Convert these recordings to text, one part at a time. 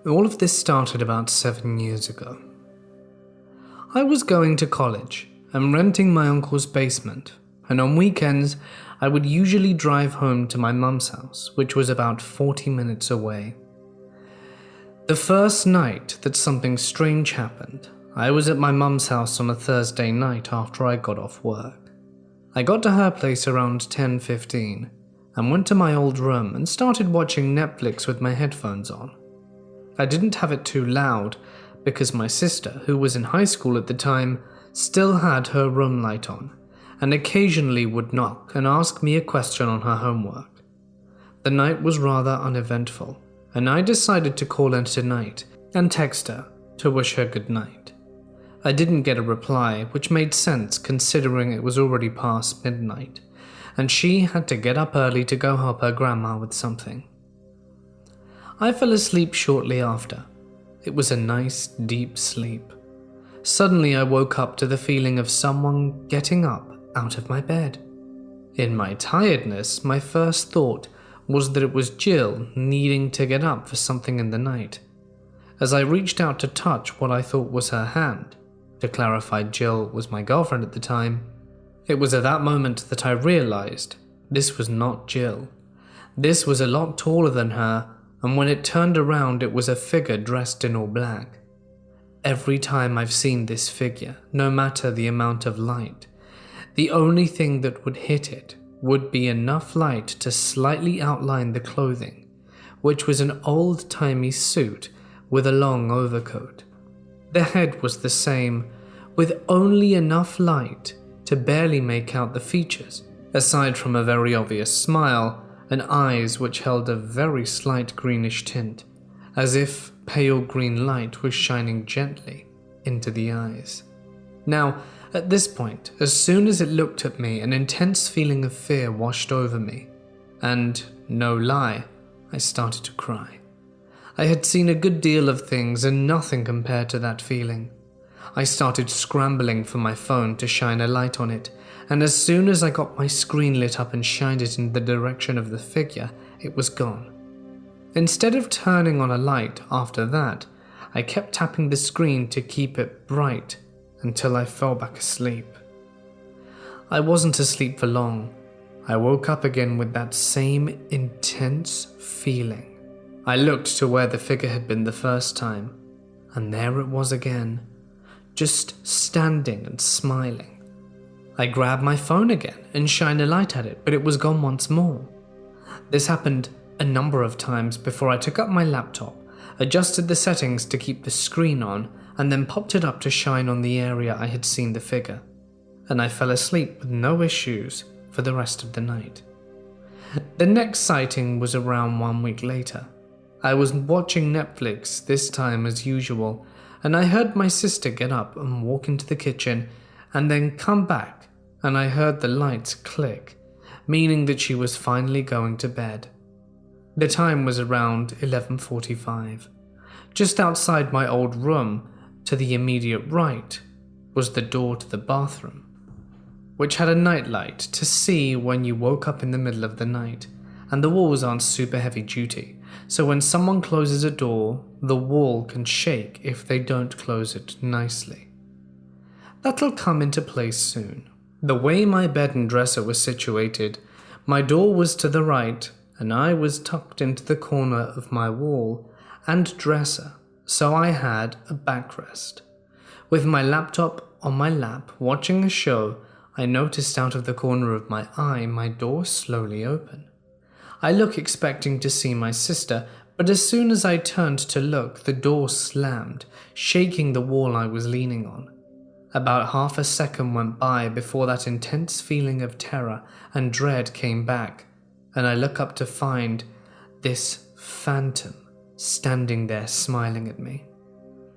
All of this started about 7 years ago. I was going to college and renting my uncle's basement, and on weekends I would usually drive home to my mum's house, which was about 40 minutes away. The first night that something strange happened, I was at my mum's house on a Thursday night after I got off work. I got to her place around 10:15 and went to my old room and started watching Netflix with my headphones on. I didn't have it too loud because my sister, who was in high school at the time, still had her room light on and occasionally would knock and ask me a question on her homework. The night was rather uneventful, and I decided to call her tonight and text her to wish her good night. I didn't get a reply, which made sense considering it was already past midnight, and she had to get up early to go help her grandma with something. I fell asleep shortly after. It was a nice, deep sleep. Suddenly I woke up to the feeling of someone getting up out of my bed. In my tiredness, my first thought was that it was Jill needing to get up for something in the night. As I reached out to touch what I thought was her hand, to clarify Jill was my girlfriend at the time, it was at that moment that I realized this was not Jill. This was a lot taller than her, and when it turned around it was a figure dressed in all black. Every time I've seen this figure, no matter the amount of light, the only thing that would hit it would be enough light to slightly outline the clothing, which was an old-timey suit with a long overcoat. The head was the same, with only enough light to barely make out the features, aside from a very obvious smile and eyes which held a very slight greenish tint, as if pale green light was shining gently into the eyes. Now, at this point, as soon as it looked at me, an intense feeling of fear washed over me, and, no lie, I started to cry. I had seen a good deal of things and nothing compared to that feeling. I started scrambling for my phone to shine a light on it, and as soon as I got my screen lit up and shined it in the direction of the figure, it was gone. Instead of turning on a light after that, I kept tapping the screen to keep it bright until I fell back asleep. I wasn't asleep for long. I woke up again with that same intense feeling. I looked to where the figure had been the first time, and there it was again, just standing and smiling. I grabbed my phone again and shined a light at it, but it was gone once more. This happened a number of times before I took up my laptop, adjusted the settings to keep the screen on, and then popped it up to shine on the area I had seen the figure, and I fell asleep with no issues for the rest of the night. The next sighting was around 1 week later. I was watching Netflix this time as usual, and I heard my sister get up and walk into the kitchen and then come back, and I heard the lights click, meaning that she was finally going to bed. The time was around 11:45. Just outside my old room, to the immediate right, was the door to the bathroom, which had a nightlight to see when you woke up in the middle of the night, and the walls aren't super heavy duty, so when someone closes a door, the wall can shake if they don't close it nicely. That'll come into place soon. The way my bed and dresser was situated, my door was to the right, and I was tucked into the corner of my wall and dresser, so I had a backrest. With my laptop on my lap watching a show, I noticed out of the corner of my eye my door slowly open. I look expecting to see my sister, but as soon as I turned to look, the door slammed, shaking the wall I was leaning on. About half a second went by before that intense feeling of terror and dread came back, and I look up to find this phantom standing there smiling at me.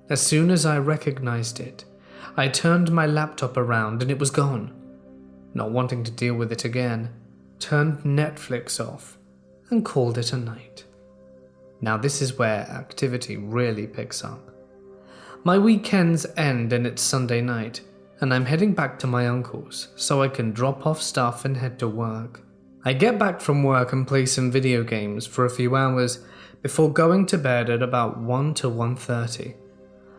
As soon as I recognized it, I turned my laptop around and it was gone. Not wanting to deal with it again, turned Netflix off and called it a night. Now this is where activity really picks up. My weekends end and it's Sunday night, and I'm heading back to my uncle's so I can drop off stuff and head to work. I get back from work and play some video games for a few hours before going to bed at about 1 to 1:30.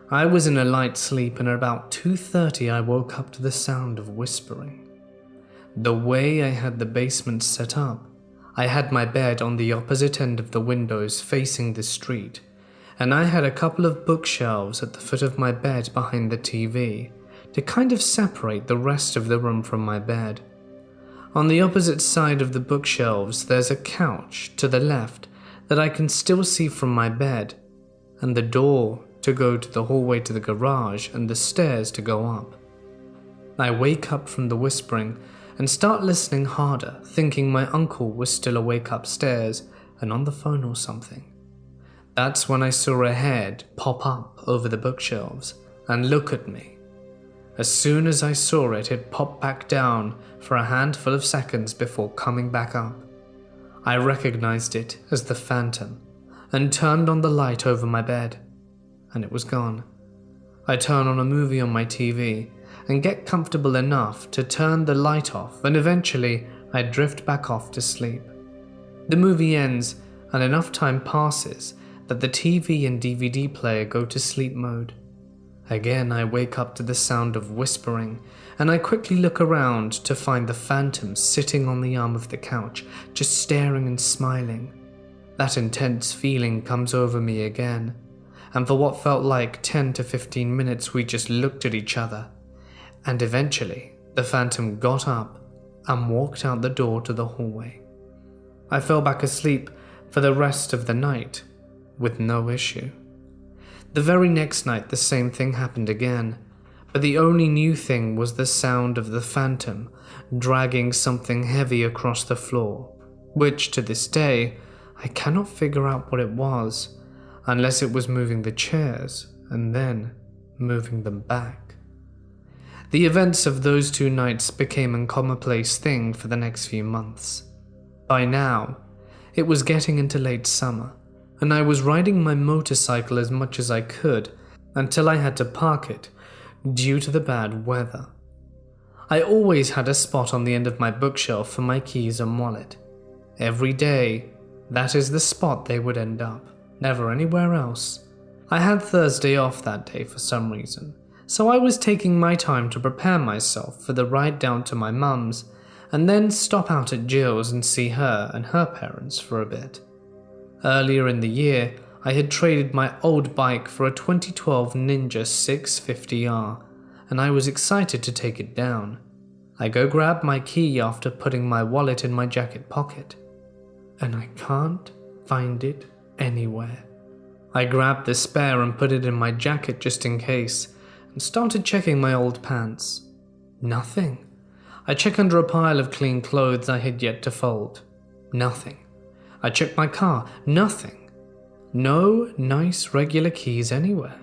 I was in a light sleep, and at about 2:30 I woke up to the sound of whispering. The way I had the basement set up, I had my bed on the opposite end of the windows facing the street, and I had a couple of bookshelves at the foot of my bed behind the TV to kind of separate the rest of the room from my bed. On the opposite side of the bookshelves, there's a couch to the left that I can still see from my bed, and the door to go to the hallway to the garage and the stairs to go up. I wake up from the whispering and start listening harder, thinking my uncle was still awake upstairs and on the phone or something. That's when I saw a head pop up over the bookshelves and look at me. As soon as I saw it, it popped back down for a handful of seconds before coming back up. I recognized it as the Phantom and turned on the light over my bed, and it was gone. I turn on a movie on my TV and get comfortable enough to turn the light off, and eventually I drift back off to sleep. The movie ends and enough time passes that the TV and DVD player go to sleep mode. Again, I wake up to the sound of whispering, and I quickly look around to find the Phantom sitting on the arm of the couch, just staring and smiling. That intense feeling comes over me again, and for what felt like 10 to 15 minutes we just looked at each other, and eventually the Phantom got up and walked out the door to the hallway. I fell back asleep for the rest of the night with no issue. The very next night the same thing happened again, but the only new thing was the sound of the Phantom dragging something heavy across the floor, which to this day I cannot figure out what it was, unless it was moving the chairs and then moving them back. The events of those 2 nights became a commonplace thing for the next few months. By now, it was getting into late summer, and I was riding my motorcycle as much as I could until I had to park it due to the bad weather. I always had a spot on the end of my bookshelf for my keys and wallet. Every day, that is the spot they would end up, never anywhere else. I had Thursday off that day for some reason, so I was taking my time to prepare myself for the ride down to my mum's and then stop out at Jill's and see her and her parents for a bit. Earlier in the year, I had traded my old bike for a 2012 Ninja 650R, and I was excited to take it down. I go grab my key after putting my wallet in my jacket pocket, and I can't find it anywhere. I grabbed the spare and put it in my jacket just in case, and started checking my old pants. Nothing. I check under a pile of clean clothes I had yet to fold. Nothing. I check my car. Nothing. No nice regular keys anywhere.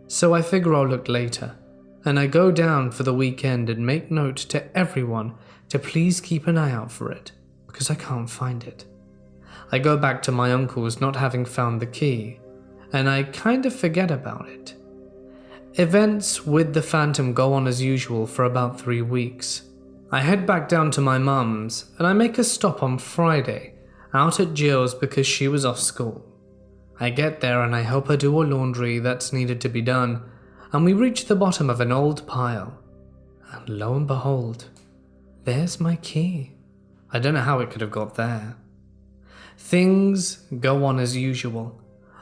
So I figure I'll look later, and I go down for the weekend and make note to everyone to please keep an eye out for it, because I can't find it. I go back to my uncle's not having found the key, and I kind of forget about it. Events with the Phantom go on as usual for about 3 weeks. I head back down to my mum's, and I make a stop on Friday, out at Jill's because she was off school. I get there and I help her do a laundry that's needed to be done, and we reach the bottom of an old pile. And lo and behold, there's my key. I don't know how it could have got there. Things go on as usual,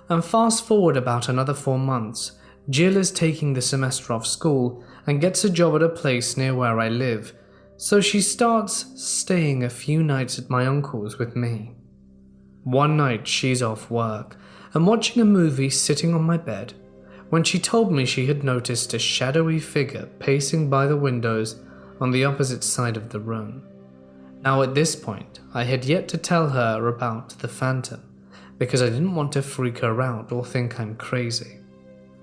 and fast forward about another 4 months, Jill is taking the semester off school and gets a job at a place near where I live, so she starts staying a few nights at my uncle's with me. One night she's off work and watching a movie sitting on my bed when she told me she had noticed a shadowy figure pacing by the windows on the opposite side of the room. Now at this point, I had yet to tell her about the Phantom because I didn't want to freak her out or think I'm crazy.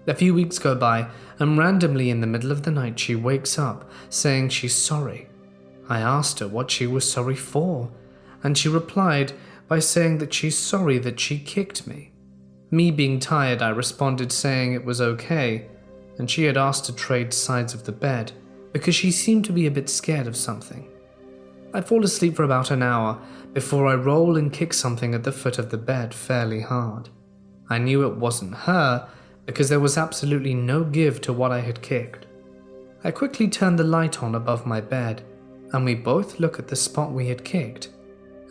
A few weeks go by, and randomly in the middle of the night she wakes up saying she's sorry. I asked her what she was sorry for, and she replied by saying that she's sorry that she kicked me. Me being tired, I responded saying it was okay, and she had asked to trade sides of the bed because she seemed to be a bit scared of something. I fall asleep for about an hour before I roll and kick something at the foot of the bed fairly hard. I knew it wasn't her because there was absolutely no give to what I had kicked. I quickly turned the light on above my bed, and we both looked at the spot we had kicked,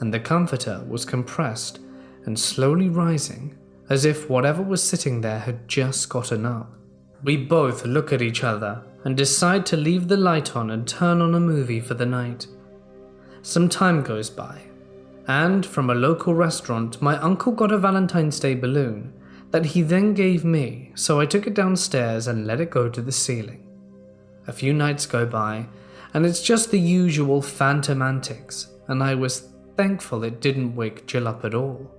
and the comforter was compressed and slowly rising as if whatever was sitting there had just gotten up. We both look at each other and decide to leave the light on and turn on a movie for the night. Some time goes by, and from a local restaurant my uncle got a Valentine's Day balloon that he then gave me, so I took it downstairs and let it go to the ceiling. A few nights go by, and it's just the usual phantom antics, and I was thankful it didn't wake Jill up at all.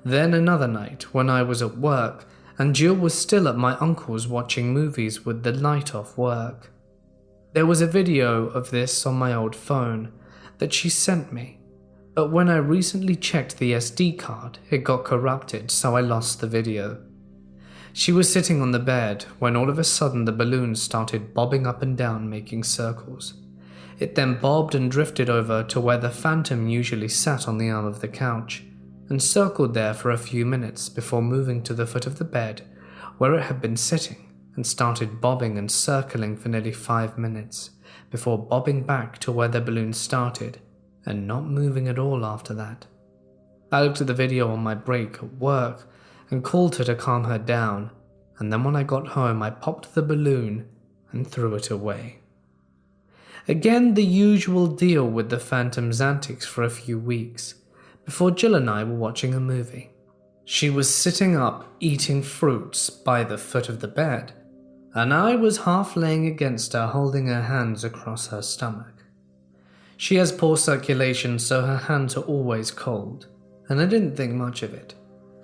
Then another night when I was at work and Jill was still at my uncle's watching movies with the light off work. There was a video of this on my old phone that she sent me, but when I recently checked the SD card, it got corrupted, so I lost the video. She was sitting on the bed when all of a sudden the balloon started bobbing up and down, making circles. It then bobbed and drifted over to where the phantom usually sat on the arm of the couch, and circled there for a few minutes before moving to the foot of the bed where it had been sitting and started bobbing and circling for nearly 5 minutes before bobbing back to where the balloon started and not moving at all after that. I looked at the video on my break at work and called her to calm her down, and then when I got home I popped the balloon and threw it away. Again, the usual deal with the phantom's antics for a few weeks, before Jill and I were watching a movie. She was sitting up eating fruits by the foot of the bed, and I was half laying against her holding her hands across her stomach. She has poor circulation, so her hands are always cold, and I didn't think much of it.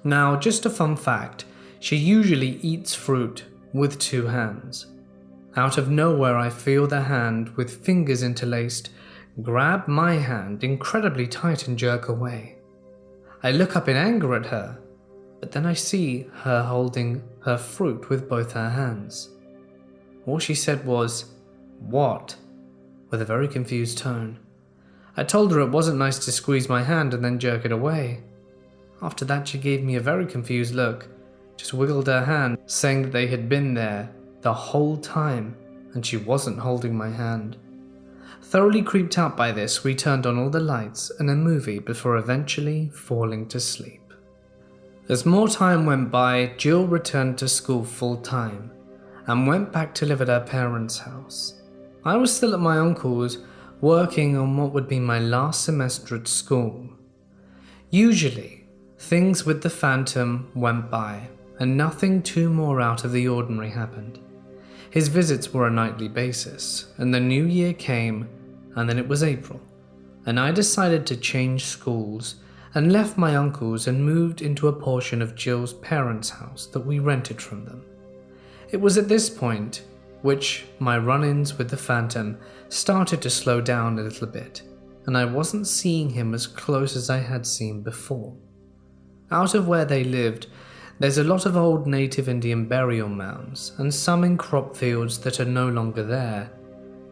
Now, just a fun fact, she usually eats fruit with 2 hands. Out of nowhere I feel the hand with fingers interlaced grab my hand incredibly tight and jerk away. I look up in anger at her, but then I see her holding her fruit with both her hands. All she said was, "What?" with a very confused tone. I told her it wasn't nice to squeeze my hand and then jerk it away. After that she gave me a very confused look, just wiggled her hand, saying that they had been there the whole time and she wasn't holding my hand. Thoroughly creeped out by this, we turned on all the lights and a movie before eventually falling to sleep. As more time went by, Jill returned to school full time and went back to live at her parents' house. I was still at my uncle's, working on what would be my last semester at school. Usually, things with the phantom went by and nothing too more out of the ordinary happened. His visits were a nightly basis, and the new year came, and then it was April, and I decided to change schools and left my uncle's and moved into a portion of Jill's parents' house that we rented from them. It was at this point which my run-ins with the phantom started to slow down a little bit, and I wasn't seeing him as close as I had seen before. Out of where they lived, there's a lot of old native Indian burial mounds and some in crop fields that are no longer there,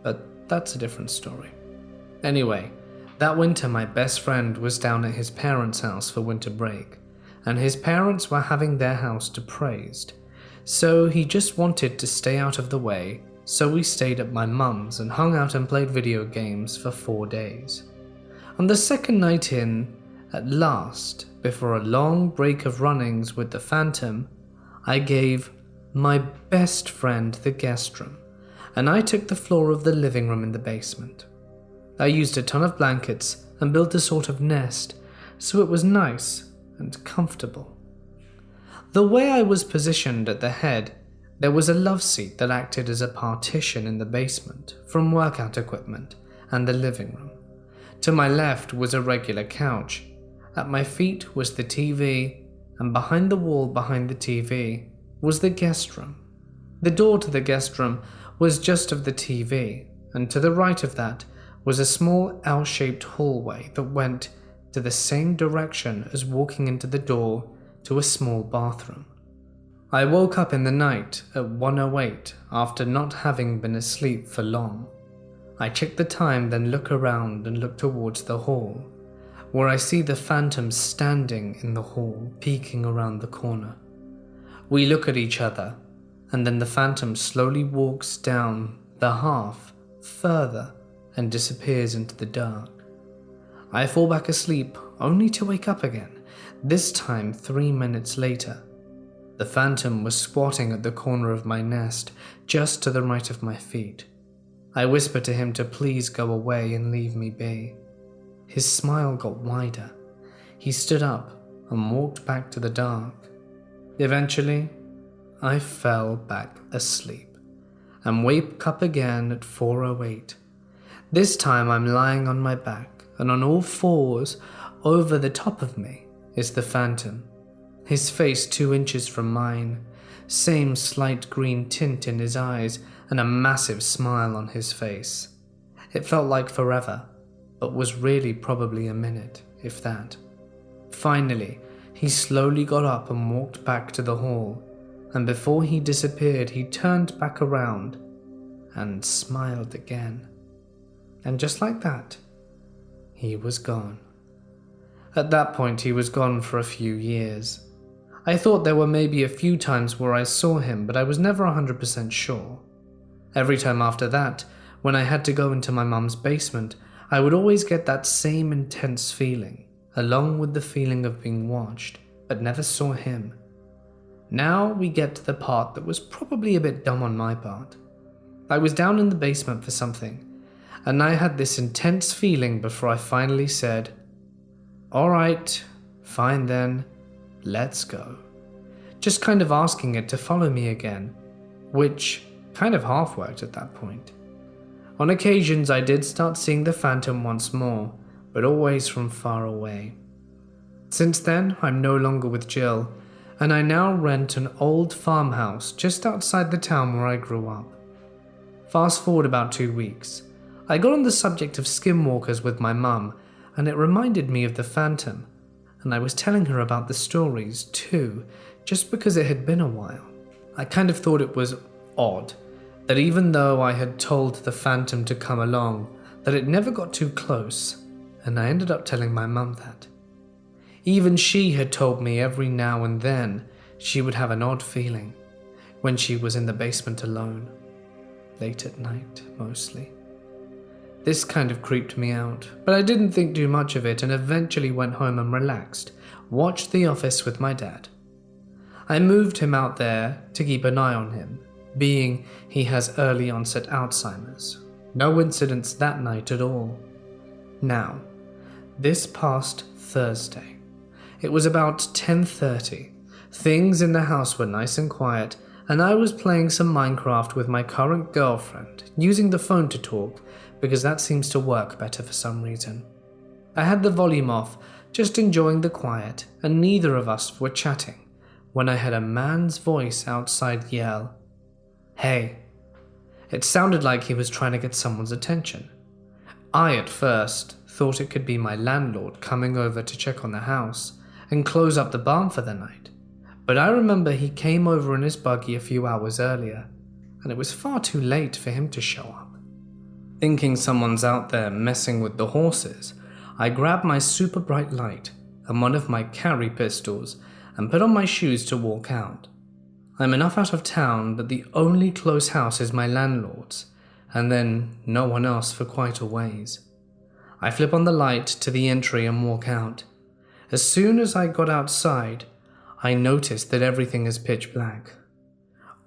but that's a different story. Anyway, that winter my best friend was down at his parents' house for winter break, and his parents were having their house depraised, so he just wanted to stay out of the way, so we stayed at my mum's and hung out and played video games for 4 days. On the second night in, at last, before a long break of runnings with the phantom, I gave my best friend the guest room, and I took the floor of the living room in the basement. I used a ton of blankets and built a sort of nest, so it was nice and comfortable. The way I was positioned at the head, there was a love seat that acted as a partition in the basement from workout equipment and the living room. To my left was a regular couch. At my feet was the TV, and behind the wall behind the TV was the guest room. The door to the guest room was just of the TV, and to the right of that was a small L-shaped hallway that went to the same direction as walking into the door to a small bathroom. I woke up in the night at 1:08 after not having been asleep for long. I check the time, then look around and look towards the hall, where I see the phantom standing in the hall, peeking around the corner. We look at each other, and then the phantom slowly walks down the half further and disappears into the dark. I fall back asleep, only to wake up again, this time 3 minutes later. The phantom was squatting at the corner of my nest, just to the right of my feet. I whispered to him to please go away and leave me be. His smile got wider. He stood up and walked back to the dark. Eventually, I fell back asleep and woke up again at 4:08. This time I'm lying on my back, and on all fours, over the top of me, is the phantom. His face 2 inches from mine, same slight green tint in his eyes, and a massive smile on his face. It felt like forever, but was really probably a minute, if that. Finally, he slowly got up and walked back to the hall, and before he disappeared, he turned back around and smiled again. And just like that, he was gone. At that point, he was gone for a few years. I thought there were maybe a few times where I saw him, but I was never 100% sure. Every time after that, when I had to go into my mum's basement, I would always get that same intense feeling, along with the feeling of being watched, but never saw him. Now we get to the part that was probably a bit dumb on my part. I was down in the basement for something, and I had this intense feeling before I finally said, "Alright, fine then, let's go." Just kind of asking it to follow me again, which kind of half worked at that point. On occasions I did start seeing the phantom once more, but always from far away. Since then, I'm no longer with Jill, and I now rent an old farmhouse just outside the town where I grew up. Fast forward about 2 weeks. I got on the subject of skinwalkers with my mum, and it reminded me of the phantom, and I was telling her about the stories too, just because it had been a while. I kind of thought it was odd that even though I had told the phantom to come along, that it never got too close, and I ended up telling my mum that. Even she had told me every now and then she would have an odd feeling when she was in the basement alone, late at night mostly. This kind of creeped me out, but I didn't think too much of it and eventually went home and relaxed, watched The Office with my dad. I moved him out there to keep an eye on him, being he has early onset Alzheimer's. No incidents that night at all. Now, this past Thursday, it was about 10:30. Things in the house were nice and quiet, and I was playing some Minecraft with my current girlfriend, using the phone to talk because that seems to work better for some reason. I had the volume off, just enjoying the quiet, and neither of us were chatting when I heard a man's voice outside yell, "Hey." It sounded like he was trying to get someone's attention. I at first thought it could be my landlord coming over to check on the house and close up the barn for the night, but I remember he came over in his buggy a few hours earlier, and it was far too late for him to show up. Thinking someone's out there messing with the horses, I grabbed my super bright light and one of my carry pistols and put on my shoes to walk out. I'm enough out of town that the only close house is my landlord's, and then no one else for quite a ways. I flip on the light to the entry and walk out. As soon as I got outside, I noticed that everything is pitch black.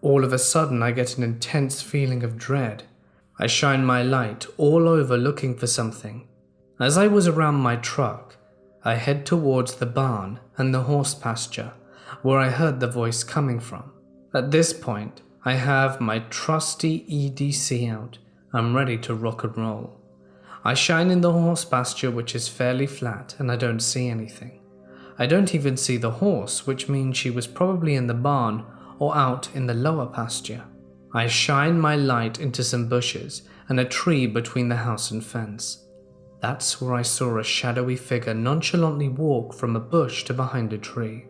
All of a sudden, I get an intense feeling of dread. I shine my light all over looking for something. As I was around my truck, I head towards the barn and the horse pasture, where I heard the voice coming from. At this point, I have my trusty EDC out. I'm ready to rock and roll. I shine in the horse pasture, which is fairly flat, and I don't see anything. I don't even see the horse, which means she was probably in the barn or out in the lower pasture. I shine my light into some bushes and a tree between the house and fence. That's where I saw a shadowy figure nonchalantly walk from a bush to behind a tree.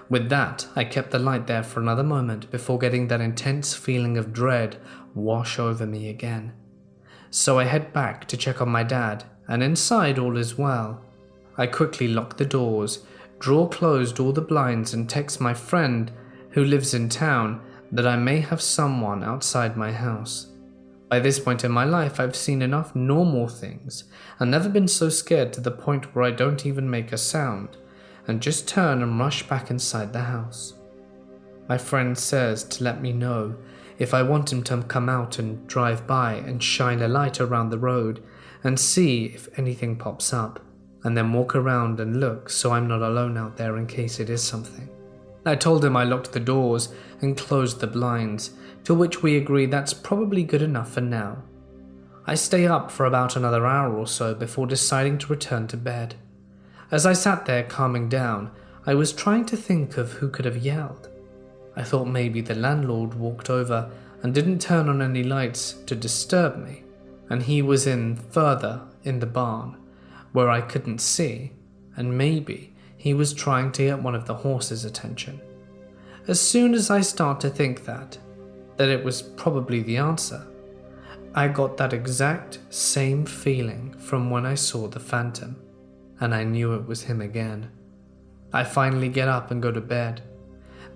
With that, I kept the light there for another moment before getting that intense feeling of dread wash over me again. So I head back to check on my dad, and inside all is well. I quickly lock the doors, draw closed all the blinds, and text my friend who lives in town, that I may have someone outside my house. By this point in my life, I've seen enough normal things and never been so scared to the point where I don't even make a sound and just turn and rush back inside the house. My friend says to let me know if I want him to come out and drive by and shine a light around the road and see if anything pops up, and then walk around and look so I'm not alone out there in case it is something. I told him I locked the doors and closed the blinds, to which we agreed that's probably good enough for now. I stay up for about another hour or so before deciding to return to bed. As I sat there calming down, I was trying to think of who could have yelled. I thought maybe the landlord walked over and didn't turn on any lights to disturb me, and he was further in the barn where I couldn't see, and maybe he was trying to get one of the horses' attention. As soon as I start to think that it was probably the answer, I got that exact same feeling from when I saw the phantom, and I knew it was him again. I finally get up and go to bed.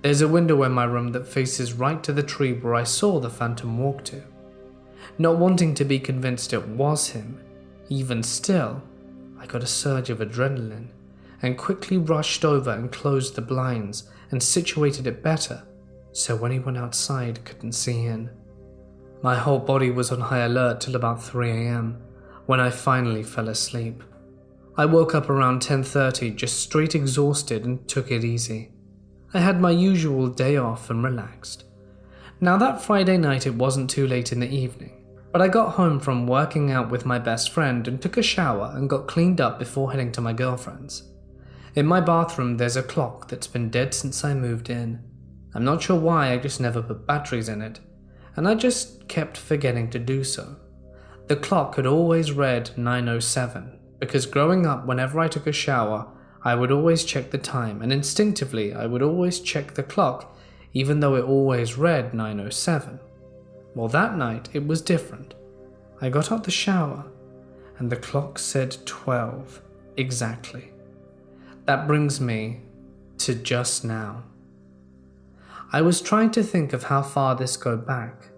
There's a window in my room that faces right to the tree where I saw the phantom walk to. Not wanting to be convinced it was him, even still, I got a surge of adrenaline and quickly rushed over and closed the blinds and situated it better so anyone outside couldn't see in. My whole body was on high alert till about 3 a.m. when I finally fell asleep. I woke up around 10:30 just straight exhausted and took it easy. I had my usual day off and relaxed. Now that Friday night it wasn't too late in the evening, but I got home from working out with my best friend and took a shower and got cleaned up before heading to my girlfriend's. In my bathroom there's a clock that's been dead since I moved in. I'm not sure why, I just never put batteries in it, and I just kept forgetting to do so. The clock had always read 9:07, because growing up whenever I took a shower, I would always check the time, and instinctively I would always check the clock even though it always read 9:07. Well, that night it was different. I got out the shower and the clock said 12 exactly. That brings me to just now. I was trying to think of how far this goes back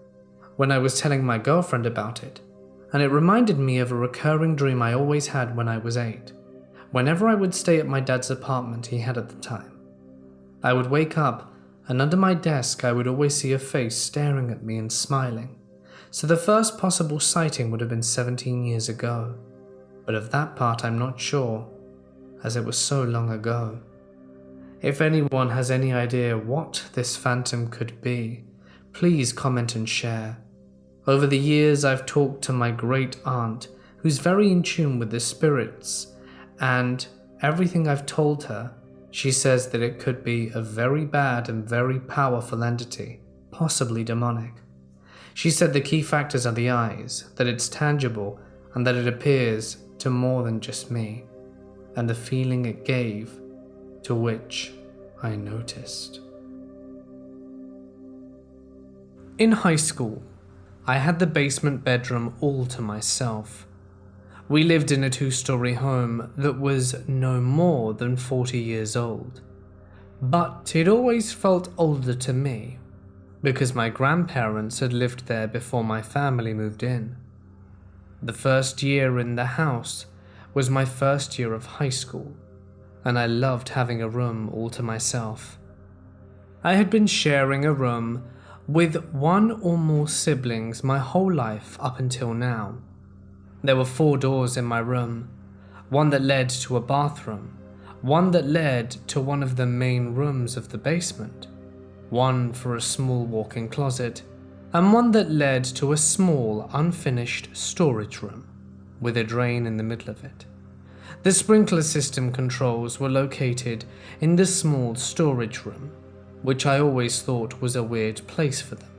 when I was telling my girlfriend about it, and it reminded me of a recurring dream I always had when I was 8. Whenever I would stay at my dad's apartment he had at the time, I would wake up and under my desk I would always see a face staring at me and smiling. So the first possible sighting would have been 17 years ago, but of that part I'm not sure, as it was so long ago. If anyone has any idea what this phantom could be, please comment and share. Over the years I've talked to my great aunt, who's very in tune with the spirits, and everything I've told her, she says that it could be a very bad and very powerful entity, possibly demonic. She said the key factors are the eyes, that it's tangible, and that it appears to more than just me, and the feeling it gave, to which I noticed. In high school, I had the basement bedroom all to myself. We lived in a 2-story home that was no more than 40 years old, but it always felt older to me because my grandparents had lived there before my family moved in. The first year in the house was my first year of high school, and I loved having a room all to myself. I had been sharing a room with one or more siblings my whole life up until now. There were 4 doors in my room, one that led to a bathroom, one that led to one of the main rooms of the basement, one for a small walk-in closet, and one that led to a small unfinished storage room with a drain in the middle of it. The sprinkler system controls were located in the small storage room, which I always thought was a weird place for them,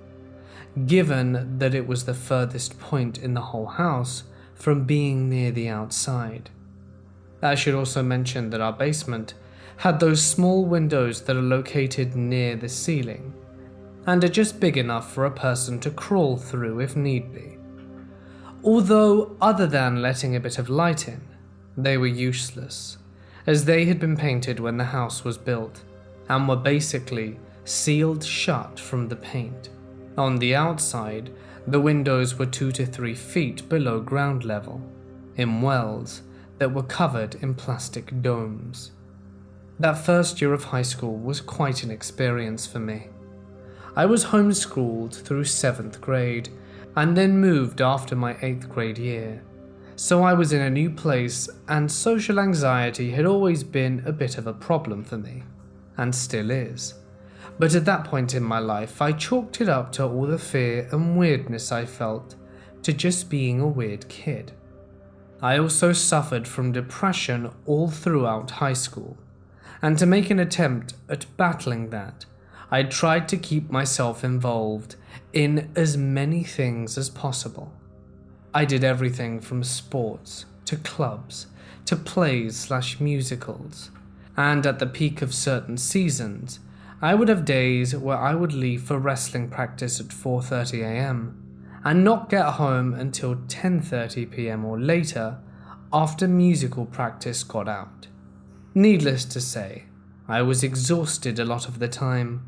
given that it was the furthest point in the whole house from being near the outside. I should also mention that our basement had those small windows that are located near the ceiling, and are just big enough for a person to crawl through if need be. Although, other than letting a bit of light in, they were useless, as they had been painted when the house was built, and were basically sealed shut from the paint. On the outside, the windows were 2 to 3 feet below ground level, in wells that were covered in plastic domes. That first year of high school was quite an experience for me. I was homeschooled through 7th grade and then moved after my 8th grade year, so I was in a new place and social anxiety had always been a bit of a problem for me, and still is. But at that point in my life, I chalked it up to all the fear and weirdness I felt to just being a weird kid. I also suffered from depression all throughout high school, and to make an attempt at battling that, I tried to keep myself involved in as many things as possible. I did everything from sports to clubs to plays/musicals, and at the peak of certain seasons, I would have days where I would leave for wrestling practice at 4:30 a.m. and not get home until 10:30 p.m. or later after musical practice got out. Needless to say, I was exhausted a lot of the time,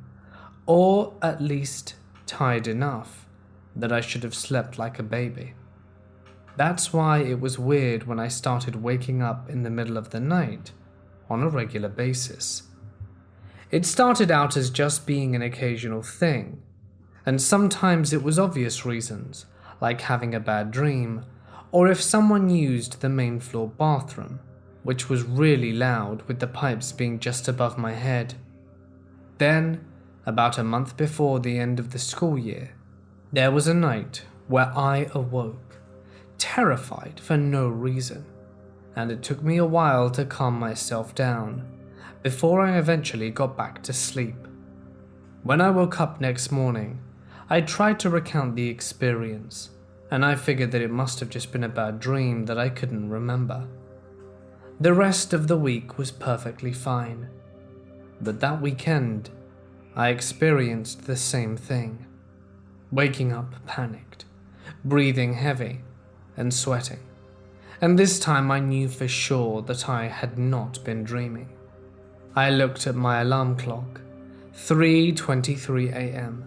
or at least tired enough that I should have slept like a baby. That's why it was weird when I started waking up in the middle of the night on a regular basis. It started out as just being an occasional thing, and sometimes it was obvious reasons, like having a bad dream, or if someone used the main floor bathroom, which was really loud with the pipes being just above my head. Then, about a month before the end of the school year, there was a night where I awoke, terrified for no reason, and it took me a while to calm myself down before I eventually got back to sleep. When I woke up next morning, I tried to recount the experience, and I figured that it must have just been a bad dream that I couldn't remember. The rest of the week was perfectly fine, but that weekend, I experienced the same thing. Waking up panicked, breathing heavy, and sweating, and this time I knew for sure that I had not been dreaming. I looked at my alarm clock, 3:23 a.m.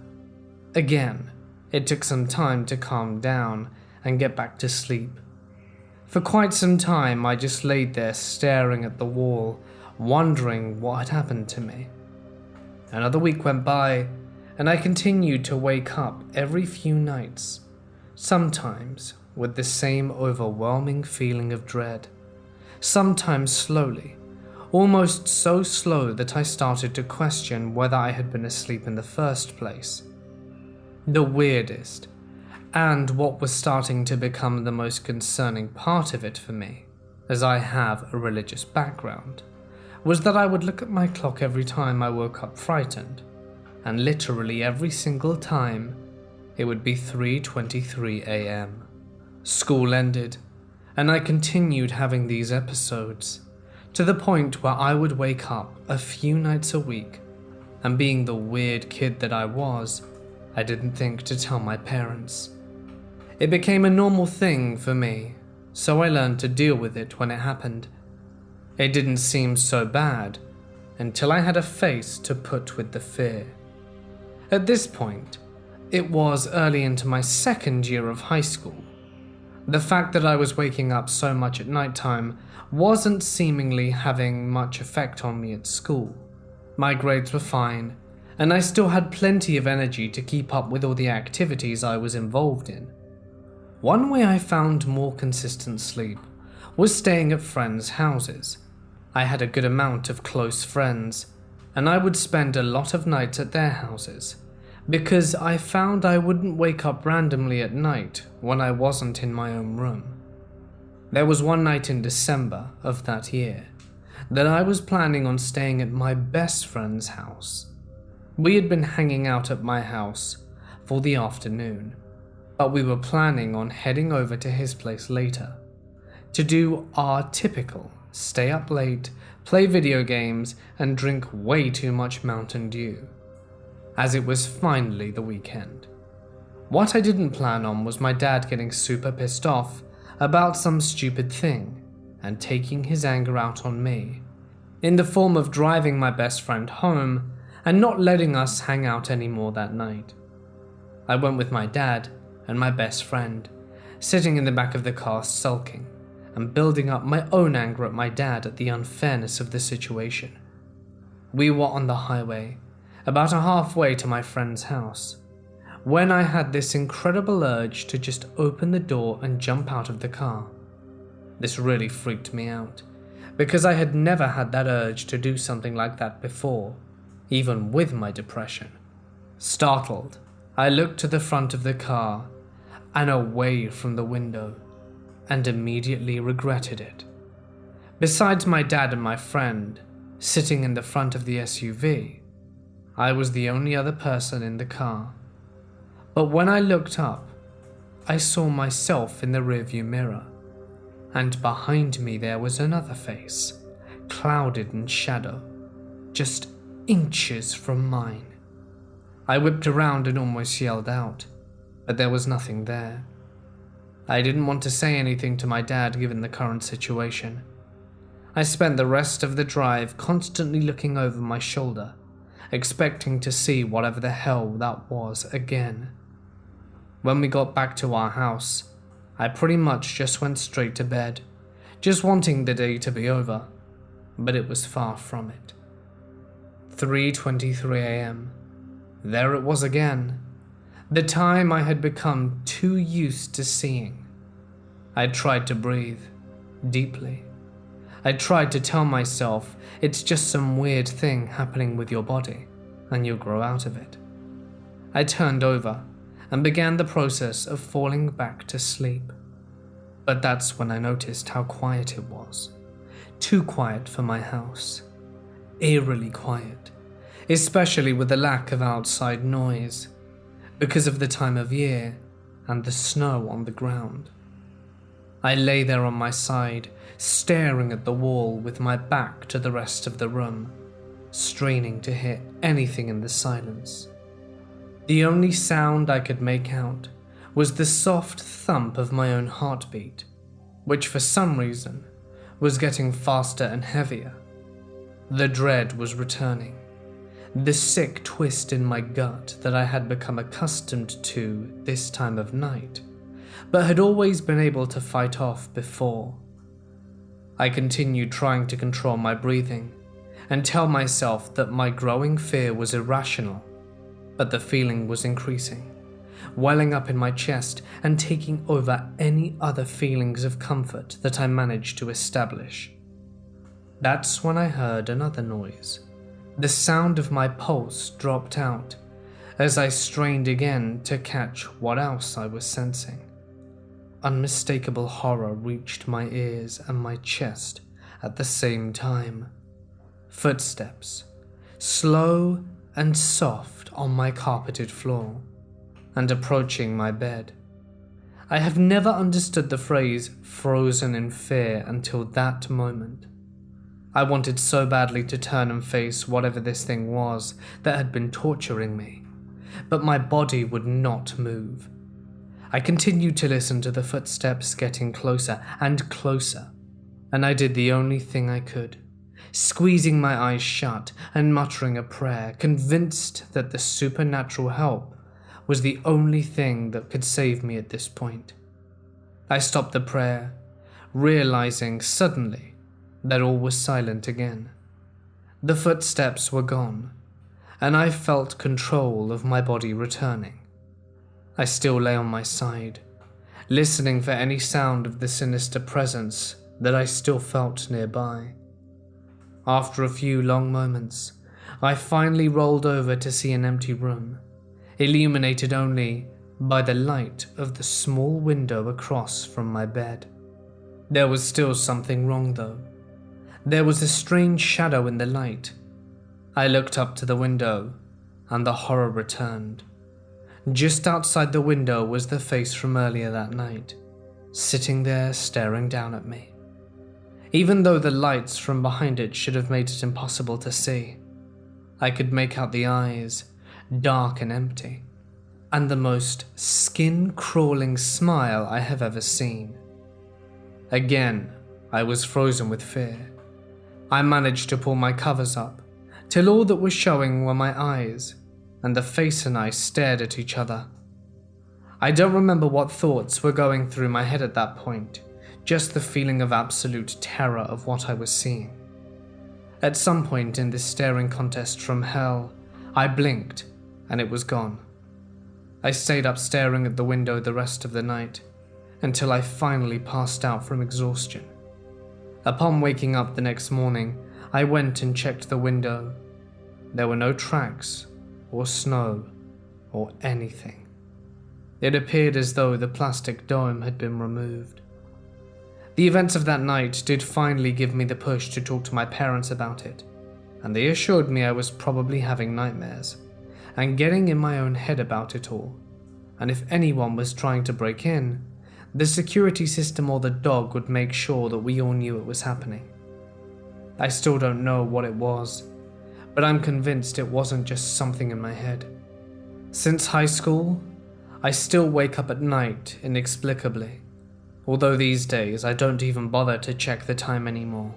Again, it took some time to calm down and get back to sleep. For quite some time, I just laid there staring at the wall, wondering what had happened to me. Another week went by, and I continued to wake up every few nights, sometimes with the same overwhelming feeling of dread, sometimes slowly, almost so slow that I started to question whether I had been asleep in the first place. The weirdest, and what was starting to become the most concerning part of it for me, as I have a religious background, was that I would look at my clock every time I woke up frightened, and literally every single time, it would be 3:23 a.m. School ended, and I continued having these episodes, to the point where I would wake up a few nights a week, and being the weird kid that I was, I didn't think to tell my parents. It became a normal thing for me, so I learned to deal with it when it happened. It didn't seem so bad until I had a face to put with the fear. At this point, it was early into my second year of high school. The fact that I was waking up so much at nighttime wasn't seemingly having much effect on me at school. My grades were fine, and I still had plenty of energy to keep up with all the activities I was involved in. One way I found more consistent sleep was staying at friends' houses. I had a good amount of close friends, and I would spend a lot of nights at their houses, because I found I wouldn't wake up randomly at night when I wasn't in my own room. There was one night in December of that year that I was planning on staying at my best friend's house. We had been hanging out at my house for the afternoon, but we were planning on heading over to his place later to do our typical stay up late, play video games, and drink way too much Mountain Dew, as it was finally the weekend. What I didn't plan on was my dad getting super pissed off about some stupid thing and taking his anger out on me, in the form of driving my best friend home and not letting us hang out anymore that night. I went with my dad and my best friend, sitting in the back of the car sulking and building up my own anger at my dad at the unfairness of the situation. We were on the highway, about halfway to my friend's house, when I had this incredible urge to just open the door and jump out of the car. This really freaked me out, because I had never had that urge to do something like that before, even with my depression. Startled, I looked to the front of the car and away from the window, and immediately regretted it. Besides my dad and my friend, sitting in the front of the SUV, I was the only other person in the car. But when I looked up, I saw myself in the rearview mirror, and behind me there was another face, clouded in shadow, just inches from mine. I whipped around and almost yelled out, but there was nothing there. I didn't want to say anything to my dad given the current situation. I spent the rest of the drive constantly looking over my shoulder, expecting to see whatever the hell that was again. When we got back to our house, I pretty much just went straight to bed, just wanting the day to be over, but it was far from it. 3:23 a.m. There it was again, the time I had become too used to seeing. I tried to breathe deeply. I tried to tell myself it's just some weird thing happening with your body, and you'll grow out of it. I turned over and began the process of falling back to sleep. But that's when I noticed how quiet it was. Too quiet for my house. Eerily quiet, especially with the lack of outside noise, because of the time of year and the snow on the ground. I lay there on my side, staring at the wall with my back to the rest of the room, straining to hear anything in the silence. The only sound I could make out was the soft thump of my own heartbeat, which for some reason was getting faster and heavier. The dread was returning, the sick twist in my gut that I had become accustomed to this time of night, but had always been able to fight off before. I continued trying to control my breathing and tell myself that my growing fear was irrational, but the feeling was increasing, welling up in my chest and taking over any other feelings of comfort that I managed to establish. That's when I heard another noise. The sound of my pulse dropped out as I strained again to catch what else I was sensing. Unmistakable horror reached my ears and my chest at the same time. Footsteps, slow and soft on my carpeted floor, and approaching my bed. I have never understood the phrase frozen in fear until that moment. I wanted so badly to turn and face whatever this thing was that had been torturing me, but my body would not move. I continued to listen to the footsteps getting closer and closer, and I did the only thing I could, squeezing my eyes shut and muttering a prayer, convinced that the supernatural help was the only thing that could save me at this point. I stopped the prayer, realizing suddenly that all was silent again. The footsteps were gone, and I felt control of my body returning. I still lay on my side, listening for any sound of the sinister presence that I still felt nearby. After a few long moments, I finally rolled over to see an empty room, illuminated only by the light of the small window across from my bed. There was still something wrong though. There was a strange shadow in the light. I looked up to the window, and the horror returned. Just outside the window was the face from earlier that night, sitting there staring down at me. Even though the lights from behind it should have made it impossible to see, I could make out the eyes, dark and empty, and the most skin-crawling smile I have ever seen. Again, I was frozen with fear. I managed to pull my covers up, till all that was showing were my eyes, and the face and I stared at each other. I don't remember what thoughts were going through my head at that point, just the feeling of absolute terror of what I was seeing. At some point in this staring contest from hell, I blinked, and it was gone. I stayed up staring at the window the rest of the night, until I finally passed out from exhaustion. Upon waking up the next morning, I went and checked the window. There were no tracks, or snow, or anything. It appeared as though the plastic dome had been removed. The events of that night did finally give me the push to talk to my parents about it, and they assured me I was probably having nightmares, and getting in my own head about it all, and if anyone was trying to break in, the security system or the dog would make sure that we all knew it was happening. I still don't know what it was, but I'm convinced it wasn't just something in my head. Since high school, I still wake up at night inexplicably, although these days I don't even bother to check the time anymore.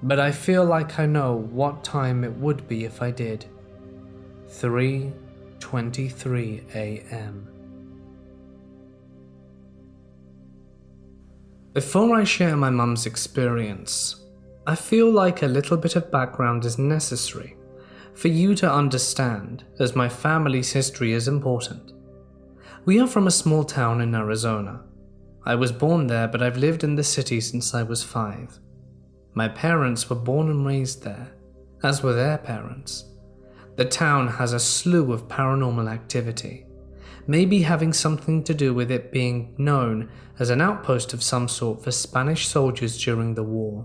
But I feel like I know what time it would be if I did. 3:23 a.m. Before I share my mum's experience, I feel like a little bit of background is necessary for you to understand, as my family's history is important. We are from a small town in Arizona. I was born there, but I've lived in the city since I was 5. My parents were born and raised there, as were their parents. The town has a slew of paranormal activity, maybe having something to do with it being known as an outpost of some sort for Spanish soldiers during the war.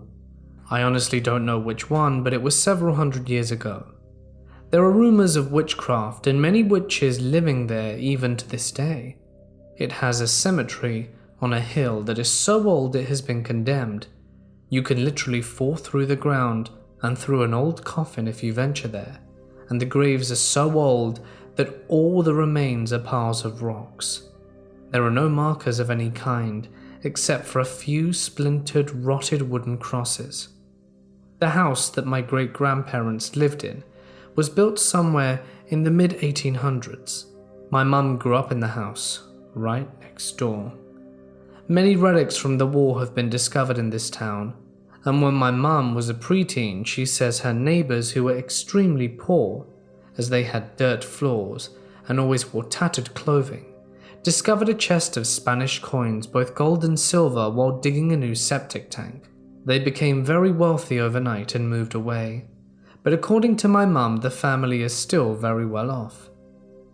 I honestly don't know which one, but it was several hundred years ago. There are rumors of witchcraft and many witches living there even to this day. It has a cemetery on a hill that is so old it has been condemned. You can literally fall through the ground and through an old coffin if you venture there, and the graves are so old that all the remains are piles of rocks. There are no markers of any kind, except for a few splintered, rotted wooden crosses. The house that my great-grandparents lived in was built somewhere in the mid-1800s. My mum grew up in the house, right next door. Many relics from the war have been discovered in this town, and when my mum was a preteen, she says her neighbours who were extremely poor, as they had dirt floors and always wore tattered clothing, discovered a chest of Spanish coins, both gold and silver, while digging a new septic tank. They became very wealthy overnight and moved away, but according to my mum, the family is still very well off.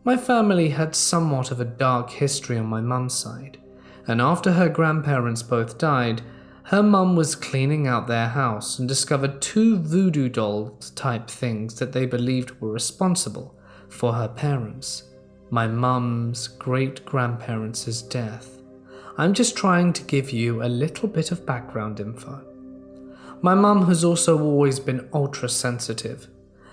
My family had somewhat of a dark history on my mum's side, and after her grandparents both died, her mum was cleaning out their house and discovered 2 voodoo doll type things that they believed were responsible for her parents, my mum's great-grandparents' death. I'm just trying to give you a little bit of background info. My mum has also always been ultra-sensitive.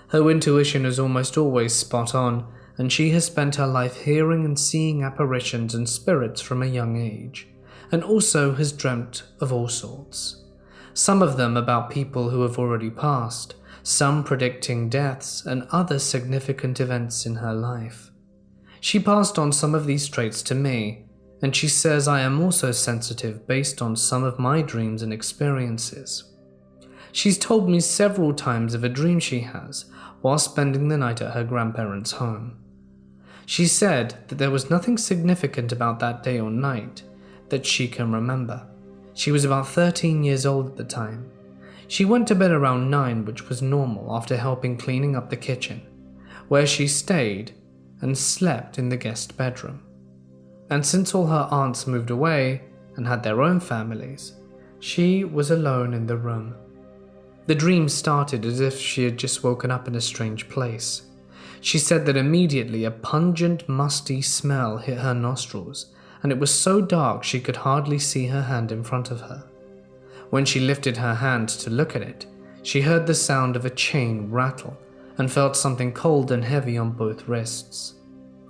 Her intuition is almost always spot on, and she has spent her life hearing and seeing apparitions and spirits from a young age, and also has dreamt of all sorts. Some of them about people who have already passed, some predicting deaths, and other significant events in her life. She passed on some of these traits to me, and she says I am also sensitive based on some of my dreams and experiences. She's told me several times of a dream she has while spending the night at her grandparents' home. She said that there was nothing significant about that day or night that she can remember. She was about 13 years old at the time. She went to bed around 9, which was normal, after helping cleaning up the kitchen, where she stayed and slept in the guest bedroom. And since all her aunts moved away and had their own families, she was alone in the room. The dream started as if she had just woken up in a strange place. She said that immediately a pungent, musty smell hit her nostrils, and it was so dark she could hardly see her hand in front of her. When she lifted her hand to look at it, she heard the sound of a chain rattle and felt something cold and heavy on both wrists.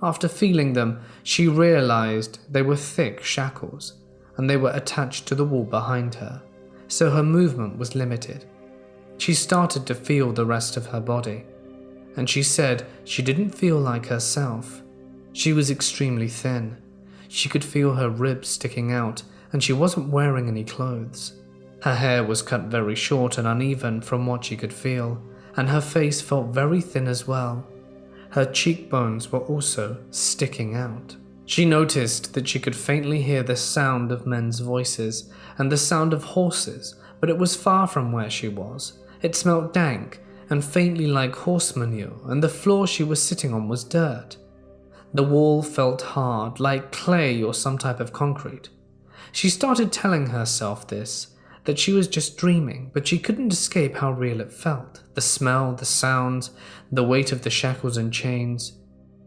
After feeling them, she realized they were thick shackles, and they were attached to the wall behind her, so her movement was limited. She started to feel the rest of her body, and she said she didn't feel like herself. She was extremely thin. She could feel her ribs sticking out, and she wasn't wearing any clothes. Her hair was cut very short and uneven from what she could feel, and her face felt very thin as well. Her cheekbones were also sticking out. She noticed that she could faintly hear the sound of men's voices and the sound of horses, but it was far from where she was. It smelt dank and faintly like horse manure, and the floor she was sitting on was dirt. The wall felt hard, like clay or some type of concrete. She started telling herself this, that she was just dreaming, but she couldn't escape how real it felt. The smell, the sounds, the weight of the shackles and chains.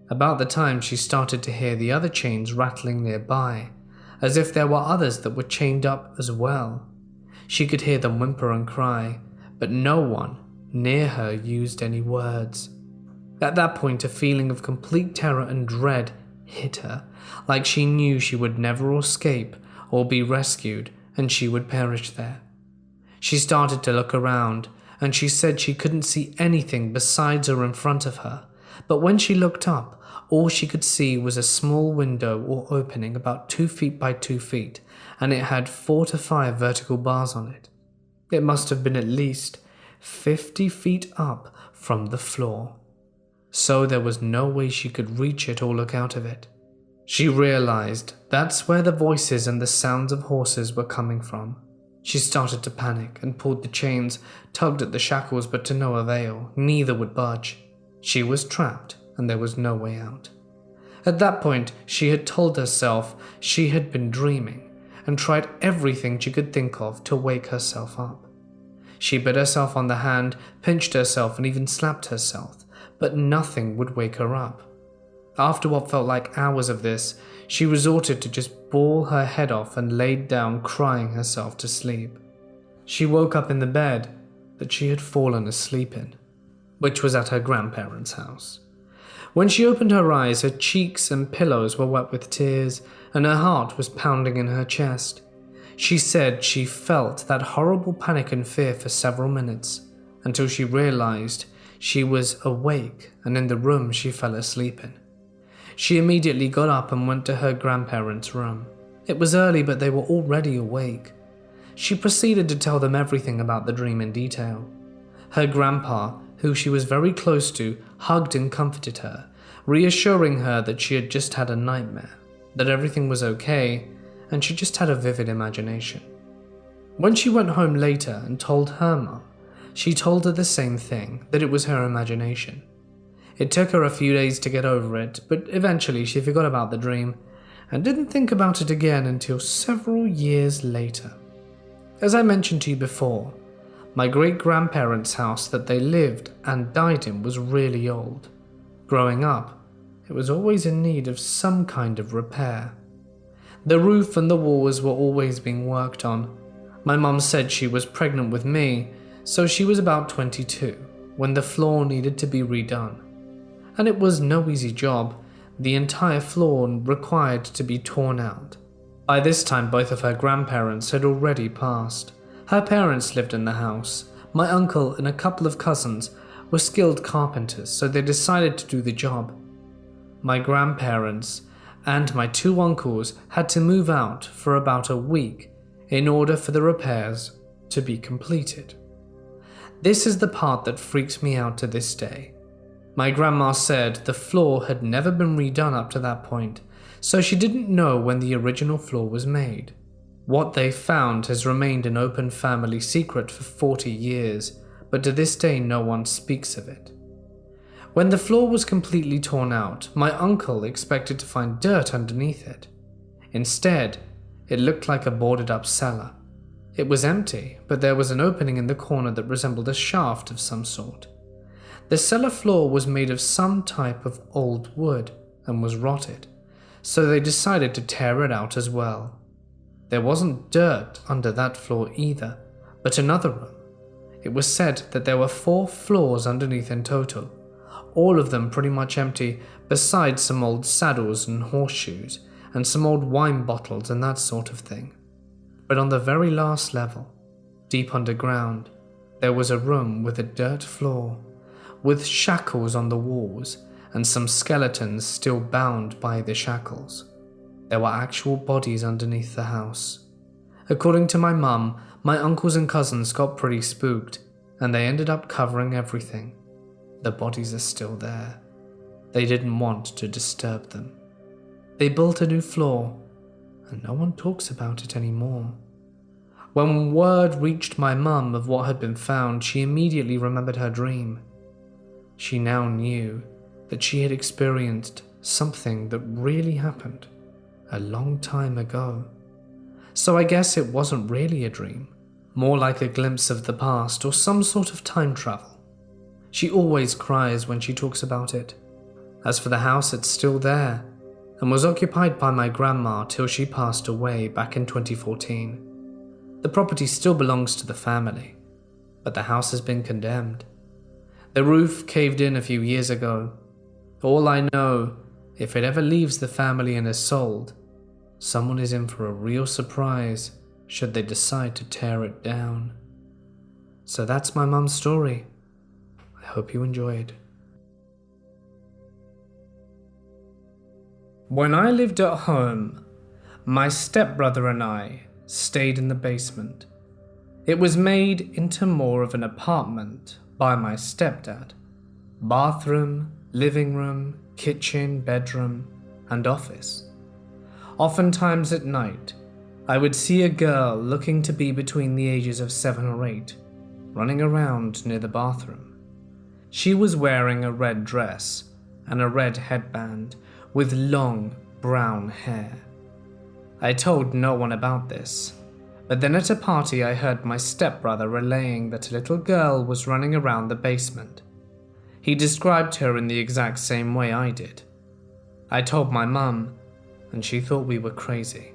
About the time she started to hear the other chains rattling nearby, as if there were others that were chained up as well. She could hear them whimper and cry, but no one near her used any words. At that point, a feeling of complete terror and dread hit her, like she knew she would never escape or be rescued and she would perish there. She started to look around, and she said she couldn't see anything besides or in front of her, but when she looked up, all she could see was a small window or opening about 2 feet by 2 feet, and it had 4 to 5 vertical bars on it. It must have been at least 50 feet up from the floor, so there was no way she could reach it or look out of it. She realized that's where the voices and the sounds of horses were coming from. She started to panic and pulled the chains, tugged at the shackles, but to no avail. Neither would budge. She was trapped and there was no way out. At that point, she had told herself she had been dreaming and tried everything she could think of to wake herself up. She bit herself on the hand, pinched herself, and even slapped herself, but nothing would wake her up. After what felt like hours of this, she resorted to just bawl her head off and laid down crying herself to sleep. She woke up in the bed that she had fallen asleep in, which was at her grandparents' house. When she opened her eyes, her cheeks and pillows were wet with tears, and her heart was pounding in her chest. She said she felt that horrible panic and fear for several minutes, until she realized she was awake and in the room she fell asleep in. She immediately got up and went to her grandparents' room. It was early, but they were already awake. She proceeded to tell them everything about the dream in detail. Her grandpa, who she was very close to, hugged and comforted her, reassuring her that she had just had a nightmare, that everything was okay, and she just had a vivid imagination. When she went home later and told her mum, she told her the same thing, that it was her imagination. It took her a few days to get over it, but eventually she forgot about the dream and didn't think about it again until several years later. As I mentioned to you before, my great-grandparents' house that they lived and died in was really old. Growing up, it was always in need of some kind of repair. The roof and the walls were always being worked on. My mum said she was pregnant with me, so she was about 22 when the floor needed to be redone. And it was no easy job. The entire floor required to be torn out. By this time, both of her grandparents had already passed. Her parents lived in the house. My uncle and a couple of cousins were skilled carpenters, so they decided to do the job. My grandparents and my 2 uncles had to move out for about a week in order for the repairs to be completed. This is the part that freaks me out to this day. My grandma said the floor had never been redone up to that point, so she didn't know when the original floor was made. What they found has remained an open family secret for 40 years, but to this day no one speaks of it. When the floor was completely torn out, my uncle expected to find dirt underneath it. Instead, it looked like a boarded up cellar. It was empty, but there was an opening in the corner that resembled a shaft of some sort. The cellar floor was made of some type of old wood and was rotted, so they decided to tear it out as well. There wasn't dirt under that floor either, but another room. It was said that there were 4 floors underneath in total, all of them pretty much empty, besides some old saddles and horseshoes, and some old wine bottles and that sort of thing. But on the very last level, deep underground, There was a room with a dirt floor, with shackles on the walls and some skeletons still bound by the shackles. There were actual bodies underneath the house. According to my mum, my uncles and cousins got pretty spooked and they ended up covering everything. The bodies are still there. They didn't want to disturb them. They built a new floor and no one talks about it anymore. When word reached my mum of what had been found, she immediately remembered her dream. She now knew that she had experienced something that really happened a long time ago. So I guess it wasn't really a dream, more like a glimpse of the past or some sort of time travel. She always cries when she talks about it. As for the house, it's still there and was occupied by my grandma till she passed away back in 2014. The property still belongs to the family, but the house has been condemned. The roof caved in a few years ago. All I know, if it ever leaves the family and is sold, someone is in for a real surprise should they decide to tear it down. So that's my mum's story. I hope you enjoyed. When I lived at home, my stepbrother and I stayed in the basement. It was made into more of an apartment by my stepdad. Bathroom, living room, kitchen, bedroom, and office. Oftentimes at night, I would see a girl looking to be between the ages of 7 or 8, running around near the bathroom. She was wearing a red dress and a red headband with long brown hair. I told no one about this, but then at a party I heard my stepbrother relaying that a little girl was running around the basement. He described her in the exact same way I did. I told my mum, and she thought we were crazy.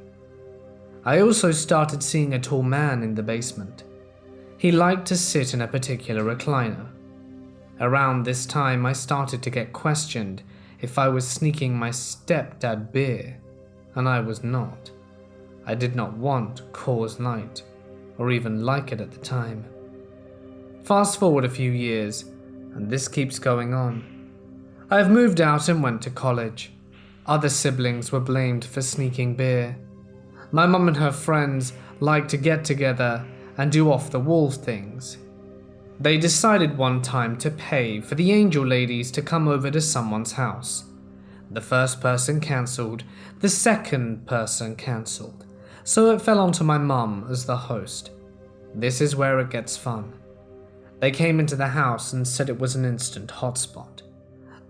I also started seeing a tall man in the basement. He liked to sit in a particular recliner. Around this time I started to get questioned if I was sneaking my stepdad beer, and I was not. I did not want Coors Light, or even like it at the time. Fast forward a few years, and this keeps going on. I have moved out and went to college. Other siblings were blamed for sneaking beer. My mum and her friends liked to get together and do off-the-wall things. They decided one time to pay for the angel ladies to come over to someone's house. The first person cancelled, the second person cancelled, so it fell onto my mum as the host. This is where it gets fun. They came into the house and said it was an instant hotspot.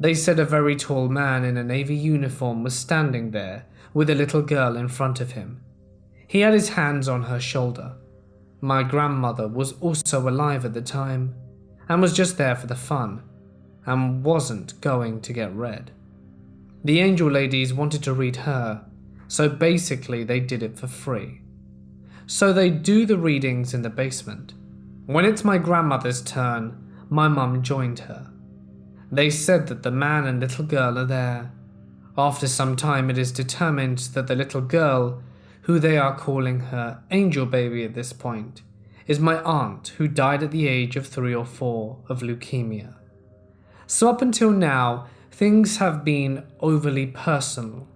They said a very tall man in a navy uniform was standing there with a little girl in front of him. He had his hands on her shoulder. My grandmother was also alive at the time and was just there for the fun and wasn't going to get read. The angel ladies wanted to read her, so basically they did it for free. So they do the readings in the basement. When it's my grandmother's turn, my mum joined her. They said that the man and little girl are there. After some time it is determined that the little girl, who they are calling her angel baby at this point, is my aunt who died at the age of 3 or 4 of leukemia. So up until now, things have been overly personal,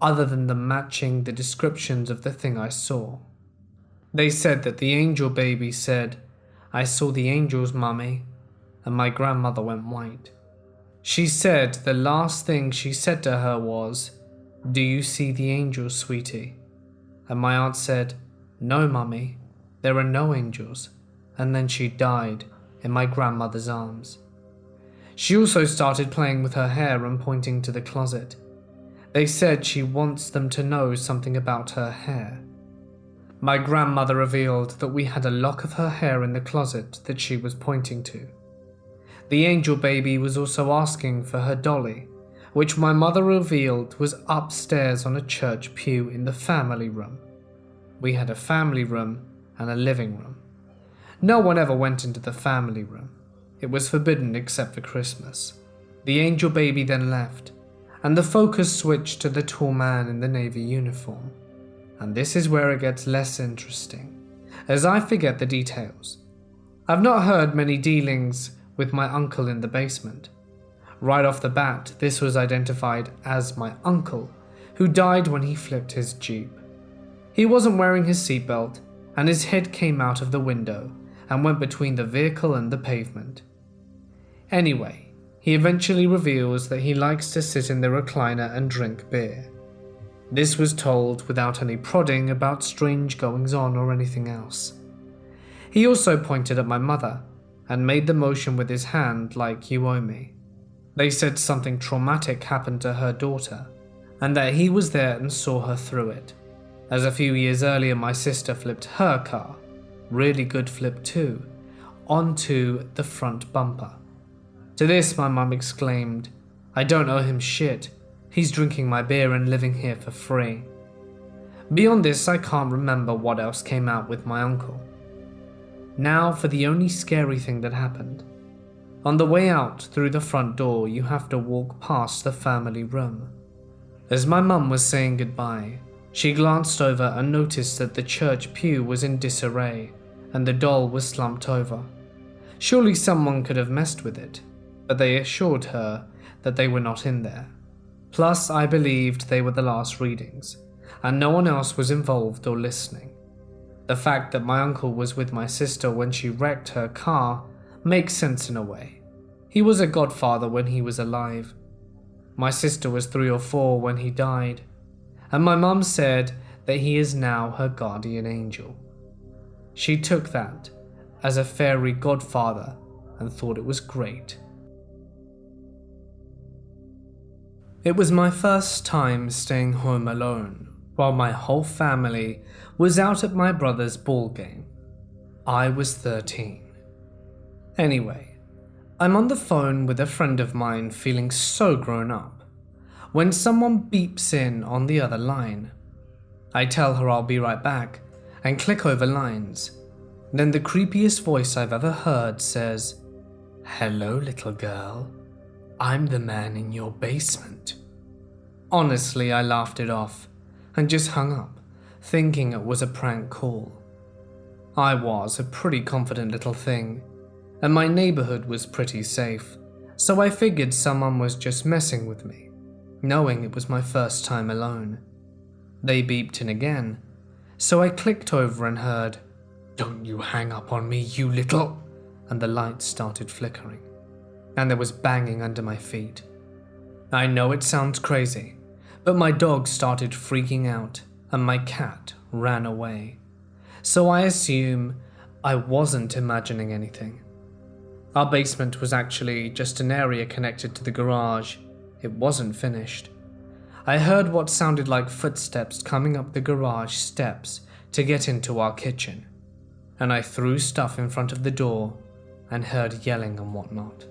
other than the matching the descriptions of the thing I saw. They said that the angel baby said, "I saw the angels, mummy," and my grandmother went white. She said the last thing she said to her was, "Do you see the angels, sweetie?" And my aunt said, "No, mummy, there are no angels," and then she died in my grandmother's arms. She also started playing with her hair and pointing to the closet. They said she wants them to know something about her hair. My grandmother revealed that we had a lock of her hair in the closet that she was pointing to. The angel baby was also asking for her dolly, which my mother revealed was upstairs on a church pew in the family room. We had a family room and a living room. No one ever went into the family room. It was forbidden except for Christmas. The angel baby then left, and the focus switched to the tall man in the navy uniform. And this is where it gets less interesting, as I forget the details. I've not heard many dealings with my uncle in the basement. Right off the bat, this was identified as my uncle, who died when he flipped his Jeep. He wasn't wearing his seatbelt, and his head came out of the window and went between the vehicle and the pavement. Anyway, he eventually reveals that he likes to sit in the recliner and drink beer. This was told without any prodding about strange goings-on or anything else. He also pointed at my mother and made the motion with his hand like "you owe me." They said something traumatic happened to her daughter, and that he was there and saw her through it, as a few years earlier my sister flipped her car, really good flip too, onto the front bumper. To this my mum exclaimed, "I don't owe him shit, he's drinking my beer and living here for free." Beyond this, I can't remember what else came out with my uncle. Now for the only scary thing that happened. On the way out through the front door, you have to walk past the family room. As my mum was saying goodbye, she glanced over and noticed that the church pew was in disarray and the doll was slumped over. Surely someone could have messed with it, but they assured her that they were not in there. Plus, I believed they were the last readings, and no one else was involved or listening. The fact that my uncle was with my sister when she wrecked her car makes sense in a way. He was a godfather when he was alive. My sister was 3 or 4 when he died, and my mum said that he is now her guardian angel. She took that as a fairy godfather and thought it was great. It was my first time staying home alone while my whole family was out at my brother's ball game. I was 13. Anyway, I'm on the phone with a friend of mine feeling so grown up when someone beeps in on the other line. I tell her I'll be right back and click over lines. Then the creepiest voice I've ever heard says, "Hello, little girl. I'm the man in your basement." Honestly, I laughed it off and just hung up, thinking it was a prank call. I was a pretty confident little thing, and my neighborhood was pretty safe, so I figured someone was just messing with me, knowing it was my first time alone. They beeped in again, so I clicked over and heard, "Don't you hang up on me, you little," and the lights started flickering, and there was banging under my feet. I know it sounds crazy, but my dog started freaking out and my cat ran away, so I assume I wasn't imagining anything. Our basement was actually just an area connected to the garage. It wasn't finished. I heard what sounded like footsteps coming up the garage steps to get into our kitchen, and I threw stuff in front of the door and heard yelling and whatnot.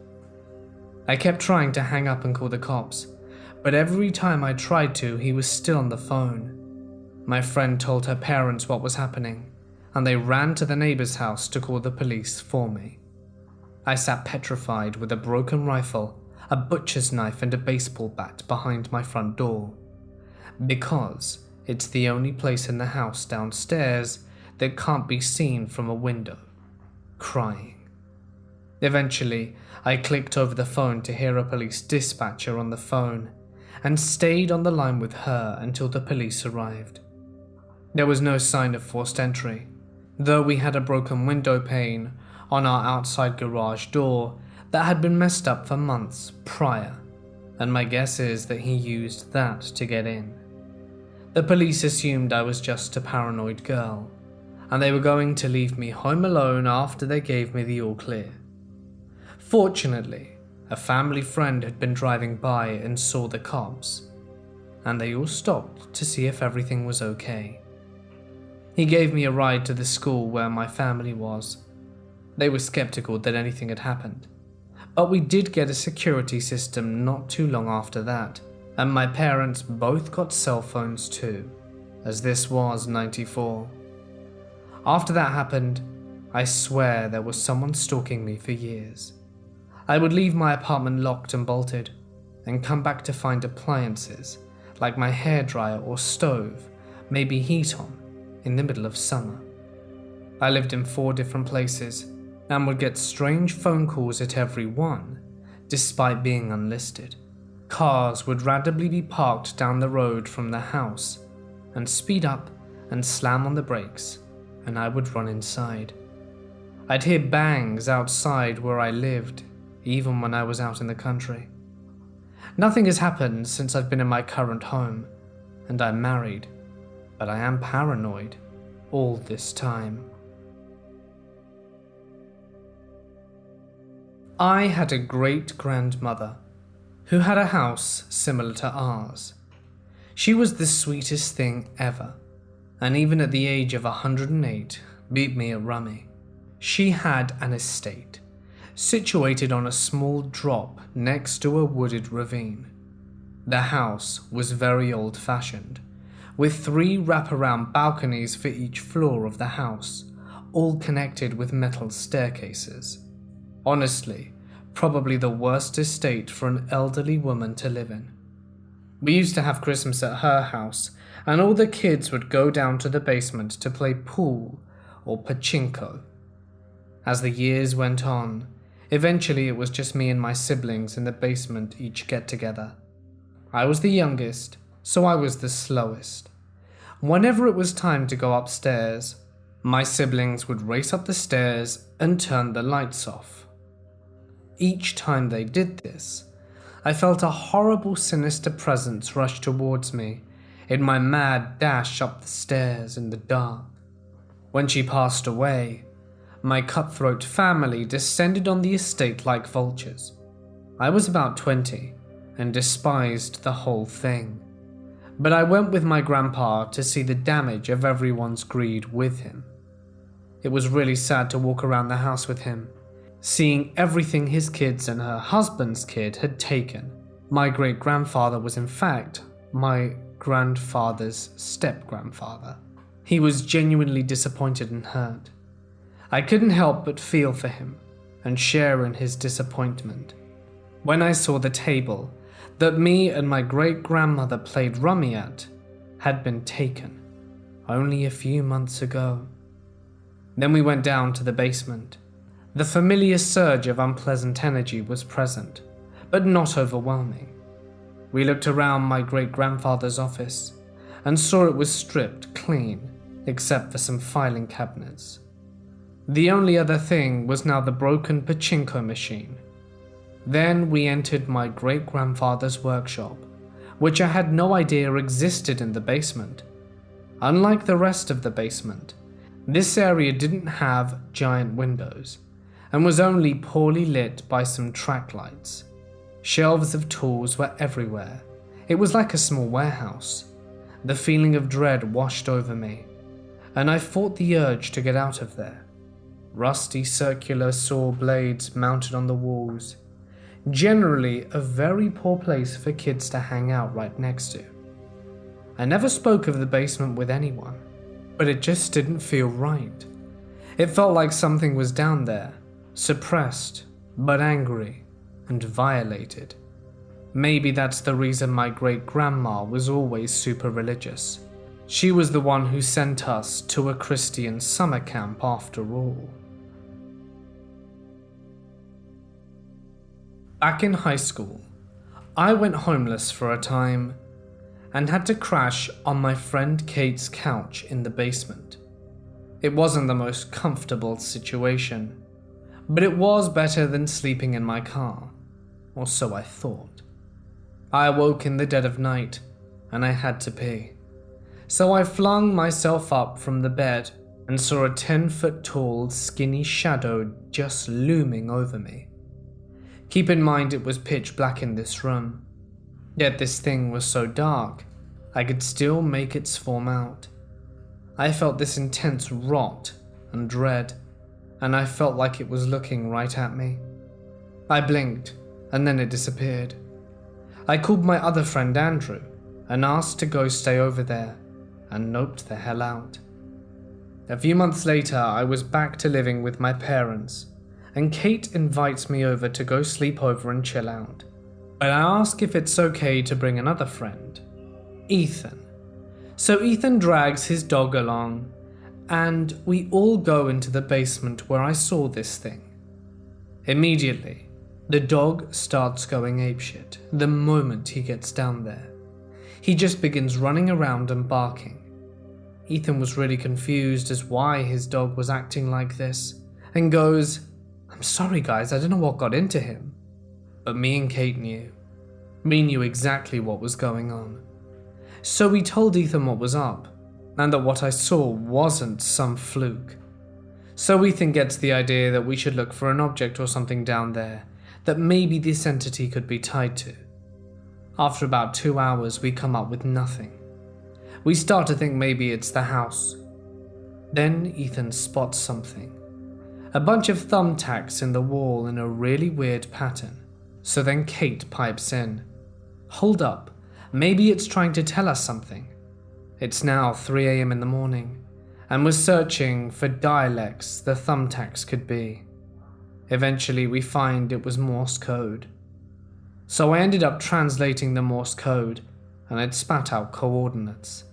I kept trying to hang up and call the cops, but every time I tried to, he was still on the phone. My friend told her parents what was happening, and they ran to the neighbor's house to call the police for me. I sat petrified with a broken rifle, a butcher's knife, and a baseball bat behind my front door, because it's the only place in the house downstairs that can't be seen from a window, crying. Eventually, I clicked over the phone to hear a police dispatcher on the phone and stayed on the line with her until the police arrived. There was no sign of forced entry, though we had a broken window pane on our outside garage door that had been messed up for months prior, and my guess is that he used that to get in. The police assumed I was just a paranoid girl, and they were going to leave me home alone after they gave me the all clear. Fortunately, a family friend had been driving by and saw the cops, and they all stopped to see if everything was okay. He gave me a ride to the school where my family was. They were skeptical that anything had happened, but we did get a security system not too long after that, and my parents both got cell phones too, as this was 94. After that happened, I swear there was someone stalking me for years. I would leave my apartment locked and bolted, and come back to find appliances, like my hairdryer or stove, maybe heat on, in the middle of summer. I lived in 4 different places, and would get strange phone calls at every one, despite being unlisted. Cars would randomly be parked down the road from the house and speed up and slam on the brakes, and I would run inside. I'd hear bangs outside where I lived, even when I was out in the country. Nothing has happened since I've been in my current home, and I'm married, but I am paranoid all this time. I had a great-grandmother who had a house similar to ours. She was the sweetest thing ever, and even at the age of 108, beat me at rummy. She had an estate, situated on a small drop next to a wooded ravine. The house was very old-fashioned, with 3 wraparound balconies for each floor of the house, all connected with metal staircases. Honestly, probably the worst estate for an elderly woman to live in. We used to have Christmas at her house, and all the kids would go down to the basement to play pool or pachinko. As the years went on, eventually it was just me and my siblings in the basement each get together. I was the youngest, so I was the slowest. Whenever it was time to go upstairs, my siblings would race up the stairs and turn the lights off. Each time they did this, I felt a horrible, sinister presence rush towards me in my mad dash up the stairs in the dark. When she passed away, my cutthroat family descended on the estate like vultures. I was about 20 and despised the whole thing, but I went with my grandpa to see the damage of everyone's greed with him. It was really sad to walk around the house with him, seeing everything his kids and her husband's kid had taken. My great-grandfather was in fact my grandfather's step-grandfather. He was genuinely disappointed and hurt. I couldn't help but feel for him and share in his disappointment. When I saw the table that me and my great-grandmother played rummy at had been taken only a few months ago. Then we went down to the basement. The familiar surge of unpleasant energy was present, but not overwhelming. We looked around my great-grandfather's office and saw it was stripped clean, except for some filing cabinets. The only other thing was now the broken pachinko machine. Then we entered my great-grandfather's workshop, which I had no idea existed in the basement. Unlike the rest of the basement, this area didn't have giant windows and was only poorly lit by some track lights. Shelves of tools were everywhere. It was like a small warehouse. The feeling of dread washed over me, and I fought the urge to get out of there. Rusty circular saw blades mounted on the walls. Generally a very poor place for kids to hang out right next to. I never spoke of the basement with anyone, but it just didn't feel right. It felt like something was down there, suppressed, but angry, and violated. Maybe that's the reason my great-grandma was always super religious. She was the one who sent us to a Christian summer camp after all. Back in high school, I went homeless for a time and had to crash on my friend Kate's couch in the basement. It wasn't the most comfortable situation, but it was better than sleeping in my car, or so I thought. I awoke in the dead of night, and I had to pee. So I flung myself up from the bed and saw a 10-foot-tall, skinny shadow just looming over me. Keep in mind it was pitch black in this room, yet this thing was so dark, I could still make its form out. I felt this intense rot and dread, and I felt like it was looking right at me. I blinked, and then it disappeared. I called my other friend Andrew and asked to go stay over there, and noped the hell out. A few months later, I was back to living with my parents, and Kate invites me over to go sleep over and chill out. But I ask if it's okay to bring another friend, Ethan. So Ethan drags his dog along, and we all go into the basement where I saw this thing. Immediately, the dog starts going apeshit the moment he gets down there. He just begins running around and barking. Ethan was really confused as why his dog was acting like this, and goes, "I'm sorry guys, I don't know what got into him." But me and Kate knew. We knew exactly what was going on. So we told Ethan what was up, and that what I saw wasn't some fluke. So Ethan gets the idea that we should look for an object or something down there that maybe this entity could be tied to. After about 2 hours, we come up with nothing. We start to think maybe it's the house. Then Ethan spots something. A bunch of thumbtacks in the wall in a really weird pattern. So then Kate pipes in. "Hold up, maybe it's trying to tell us something." It's now 3 a.m. in the morning, and we're searching for dialects the thumbtacks could be. Eventually we find it was Morse code. So I ended up translating the Morse code, and it spat out coordinates.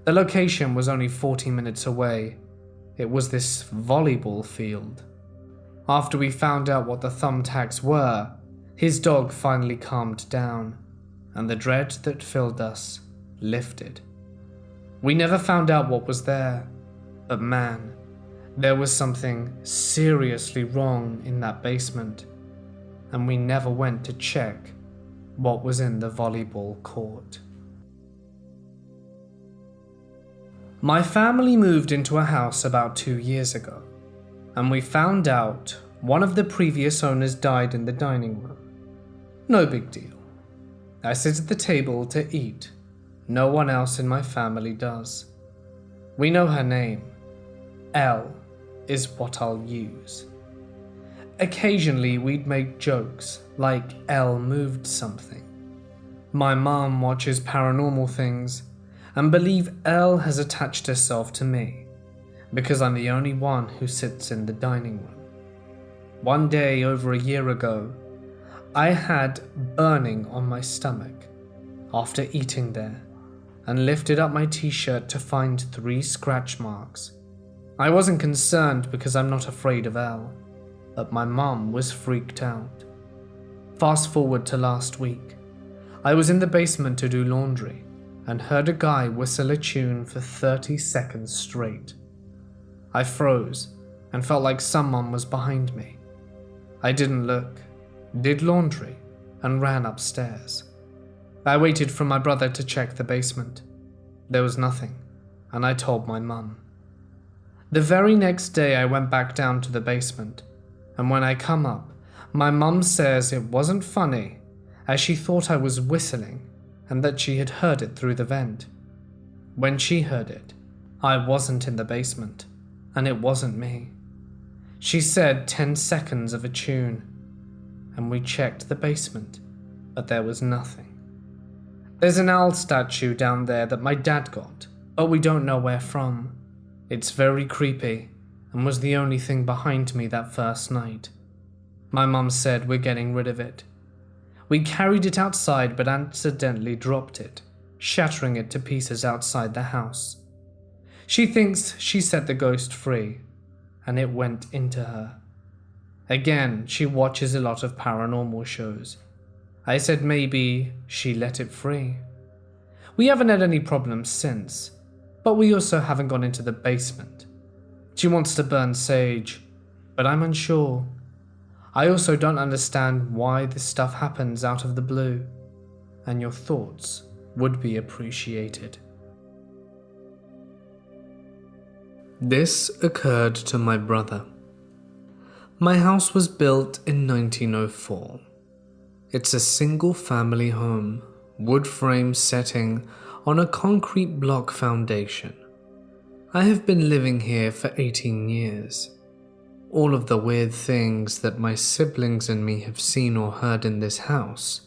The location was only 40 minutes away. It was this volleyball field. After we found out what the thumbtacks were, his dog finally calmed down, and the dread that filled us lifted. We never found out what was there, but man, there was something seriously wrong in that basement, and we never went to check what was in the volleyball court. My family moved into a house about 2 years ago, and we found out one of the previous owners died in the dining room. No big deal. I sit at the table to eat. No one else in my family does. We know her name. L is what I'll use. Occasionally we'd make jokes like L moved something. My mom watches paranormal things and believe L has attached herself to me because I'm the only one who sits in the dining room. One day over a year ago, I had burning on my stomach after eating there and lifted up my t-shirt to find 3 scratch marks. I wasn't concerned because I'm not afraid of L, but my mum was freaked out. Fast forward to last week. I was in the basement to do laundry and heard a guy whistle a tune for 30 seconds straight. I froze and felt like someone was behind me. I didn't look, did laundry, and ran upstairs. I waited for my brother to check the basement. There was nothing, and I told my mum. The very next day I went back down to the basement, and when I come up, my mum says it wasn't funny, as she thought I was whistling, and that she had heard it through the vent. When she heard it, I wasn't in the basement, and it wasn't me. She said 10 seconds of a tune, and we checked the basement, but there was nothing. There's an owl statue down there that my dad got, but we don't know where from. It's very creepy, and was the only thing behind me that first night. My mum said we're getting rid of it. We carried it outside but accidentally dropped it, shattering it to pieces outside the house. She thinks she set the ghost free, and it went into her. Again, she watches a lot of paranormal shows. I said maybe she let it free. We haven't had any problems since, but we also haven't gone into the basement. She wants to burn sage, but I'm unsure. I also don't understand why this stuff happens out of the blue, and your thoughts would be appreciated. This occurred to my brother. My house was built in 1904. It's a single-family home, wood frame setting on a concrete block foundation. I have been living here for 18 years. All of the weird things that my siblings and me have seen or heard in this house,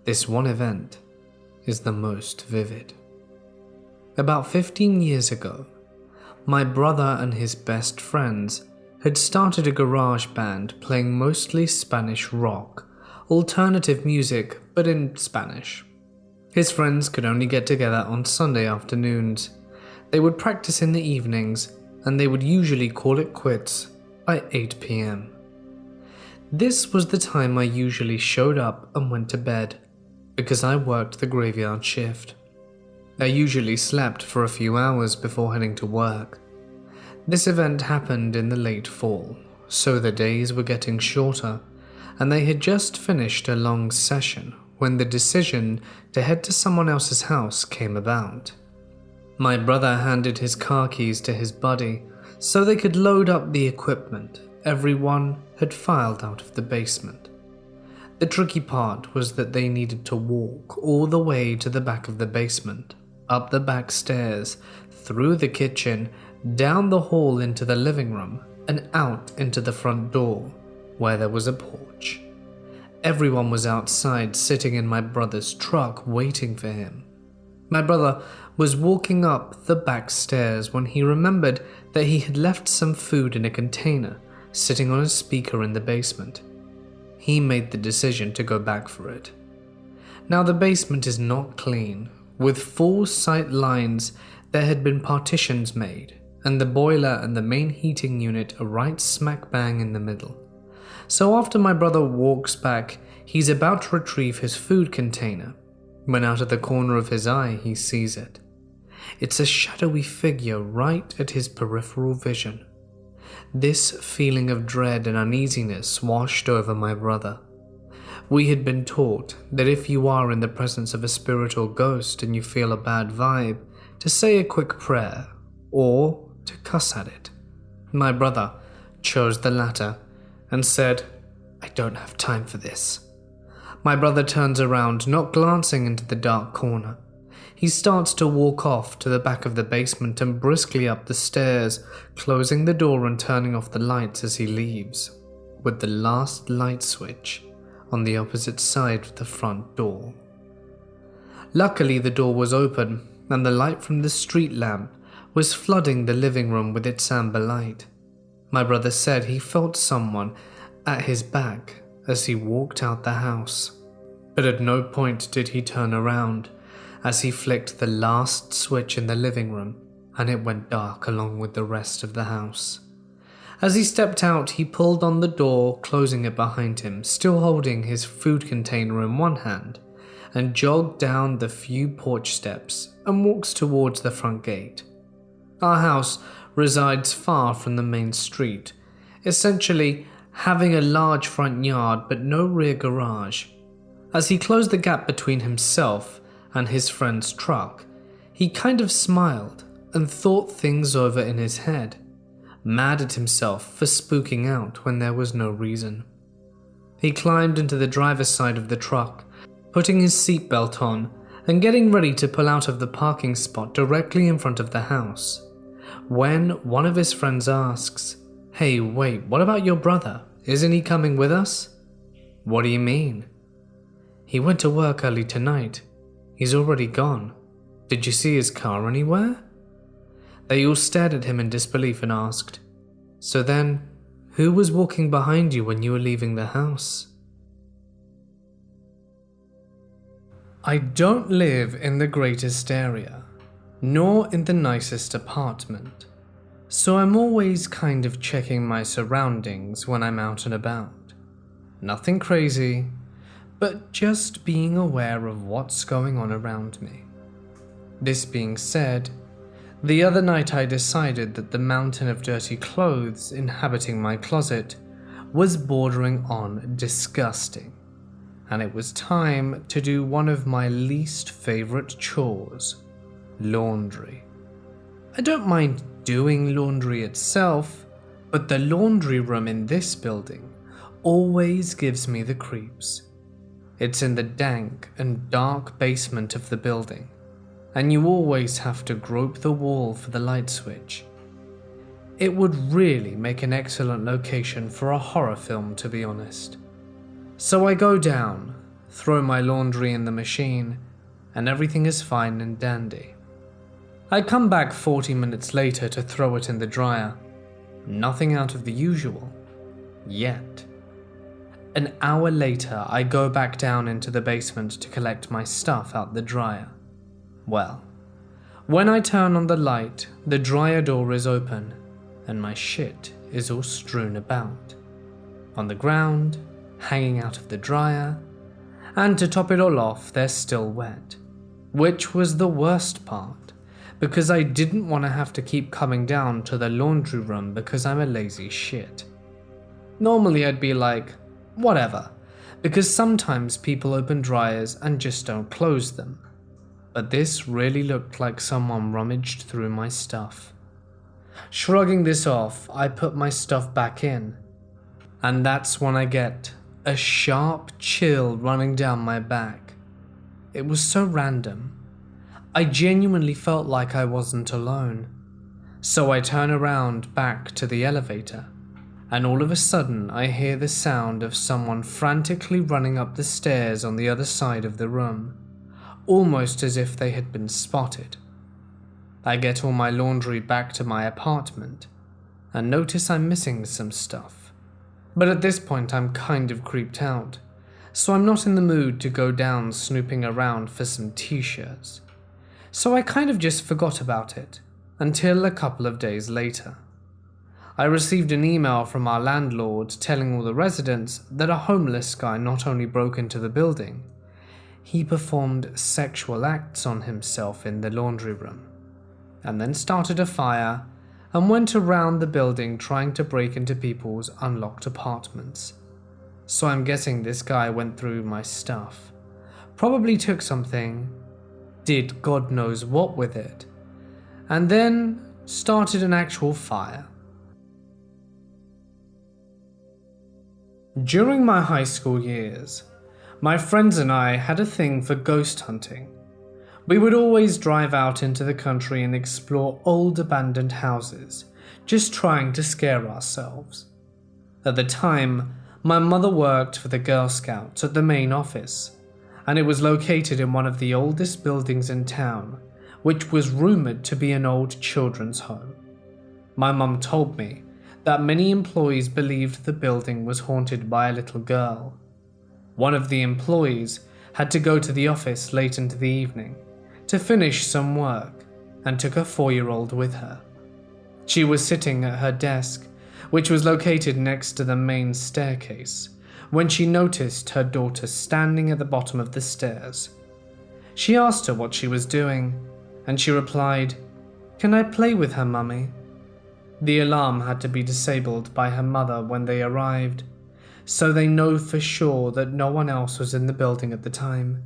this one event is the most vivid. About 15 years ago, my brother and his best friends had started a garage band playing mostly Spanish rock, alternative music, but in Spanish. His friends could only get together on Sunday afternoons. They would practice in the evenings, and they would usually call it quits by 8 p.m. This was the time I usually showed up and went to bed, because I worked the graveyard shift. I usually slept for a few hours before heading to work. This event happened in the late fall, so the days were getting shorter, and they had just finished a long session when the decision to head to someone else's house came about. My brother handed his car keys to his buddy so they could load up the equipment everyone had filed out of the basement. The tricky part was that they needed to walk all the way to the back of the basement, up the back stairs, through the kitchen, down the hall into the living room, and out into the front door, where there was a porch. Everyone was outside sitting in my brother's truck waiting for him. My brother was walking up the back stairs when he remembered that he had left some food in a container sitting on a speaker in the basement. He made the decision to go back for it. Now the basement is not clean. With 4 sight lines, there had been partitions made, and the boiler and the main heating unit are right smack bang in the middle. So after my brother walks back, he's about to retrieve his food container, when out of the corner of his eye he sees it. It's a shadowy figure right at his peripheral vision. This feeling of dread and uneasiness washed over my brother. We had been taught that if you are in the presence of a spirit or ghost and you feel a bad vibe, to say a quick prayer, or to cuss at it. My brother chose the latter and said, "I don't have time for this." My brother turns around, not glancing into the dark corner. He starts to walk off to the back of the basement and briskly up the stairs, closing the door and turning off the lights as he leaves, with the last light switch on the opposite side of the front door. Luckily, the door was open, and the light from the street lamp was flooding the living room with its amber light. My brother said he felt someone at his back as he walked out the house, but at no point did he turn around as he flicked the last switch in the living room, and it went dark along with the rest of the house. As he stepped out, he pulled on the door, closing it behind him, still holding his food container in one hand, and jogged down the few porch steps and walks towards the front gate. Our house resides far from the main street, essentially having a large front yard but no rear garage. As he closed the gap between himself and his friend's truck, he kind of smiled and thought things over in his head, mad at himself for spooking out when there was no reason. He climbed into the driver's side of the truck, putting his seatbelt on and getting ready to pull out of the parking spot directly in front of the house, when one of his friends asks, "Hey, wait, what about your brother? Isn't he coming with us?" "What do you mean?" "He went to work early tonight. He's already gone. Did you see his car anywhere?" They all stared at him in disbelief and asked, "So then, who was walking behind you when you were leaving the house?" I don't live in the greatest area, nor in the nicest apartment, so I'm always kind of checking my surroundings when I'm out and about. Nothing crazy, but just being aware of what's going on around me. This being said, the other night I decided that the mountain of dirty clothes inhabiting my closet was bordering on disgusting, and it was time to do one of my least favorite chores, laundry. I don't mind doing laundry itself, but the laundry room in this building always gives me the creeps. It's in the dank and dark basement of the building, and you always have to grope the wall for the light switch. It would really make an excellent location for a horror film, to be honest. So I go down, throw my laundry in the machine, and everything is fine and dandy. I come back 40 minutes later to throw it in the dryer. Nothing out of the usual. Yet. An hour later, I go back down into the basement to collect my stuff out the dryer. Well, when I turn on the light, the dryer door is open, and my shit is all strewn about. On the ground, hanging out of the dryer, and to top it all off, they're still wet. Which was the worst part, because I didn't want to have to keep coming down to the laundry room because I'm a lazy shit. Normally I'd be like, whatever, because sometimes people open dryers and just don't close them. But this really looked like someone rummaged through my stuff. Shrugging this off, I put my stuff back in, and that's when I get a sharp chill running down my back. It was so random. I genuinely felt like I wasn't alone. So I turn around back to the elevator, and all of a sudden I hear the sound of someone frantically running up the stairs on the other side of the room, almost as if they had been spotted. I get all my laundry back to my apartment, and notice I'm missing some stuff. But at this point I'm kind of creeped out, so I'm not in the mood to go down snooping around for some t-shirts. So I kind of just forgot about it, until a couple of days later. I received an email from our landlord telling all the residents that a homeless guy not only broke into the building, he performed sexual acts on himself in the laundry room, and then started a fire and went around the building trying to break into people's unlocked apartments. So I'm guessing this guy went through my stuff, probably took something, did God knows what with it, and then started an actual fire. During my high school years, my friends and I had a thing for ghost hunting. We would always drive out into the country and explore old abandoned houses, just trying to scare ourselves. At the time, my mother worked for the Girl Scouts at the main office, and it was located in one of the oldest buildings in town, which was rumored to be an old children's home. My mum told me that many employees believed the building was haunted by a little girl. One of the employees had to go to the office late into the evening to finish some work and took a 4-year-old with her. She was sitting at her desk, which was located next to the main staircase, when she noticed her daughter standing at the bottom of the stairs. She asked her what she was doing, and she replied, "Can I play with her, Mummy?" The alarm had to be disabled by her mother when they arrived, so they know for sure that no one else was in the building at the time.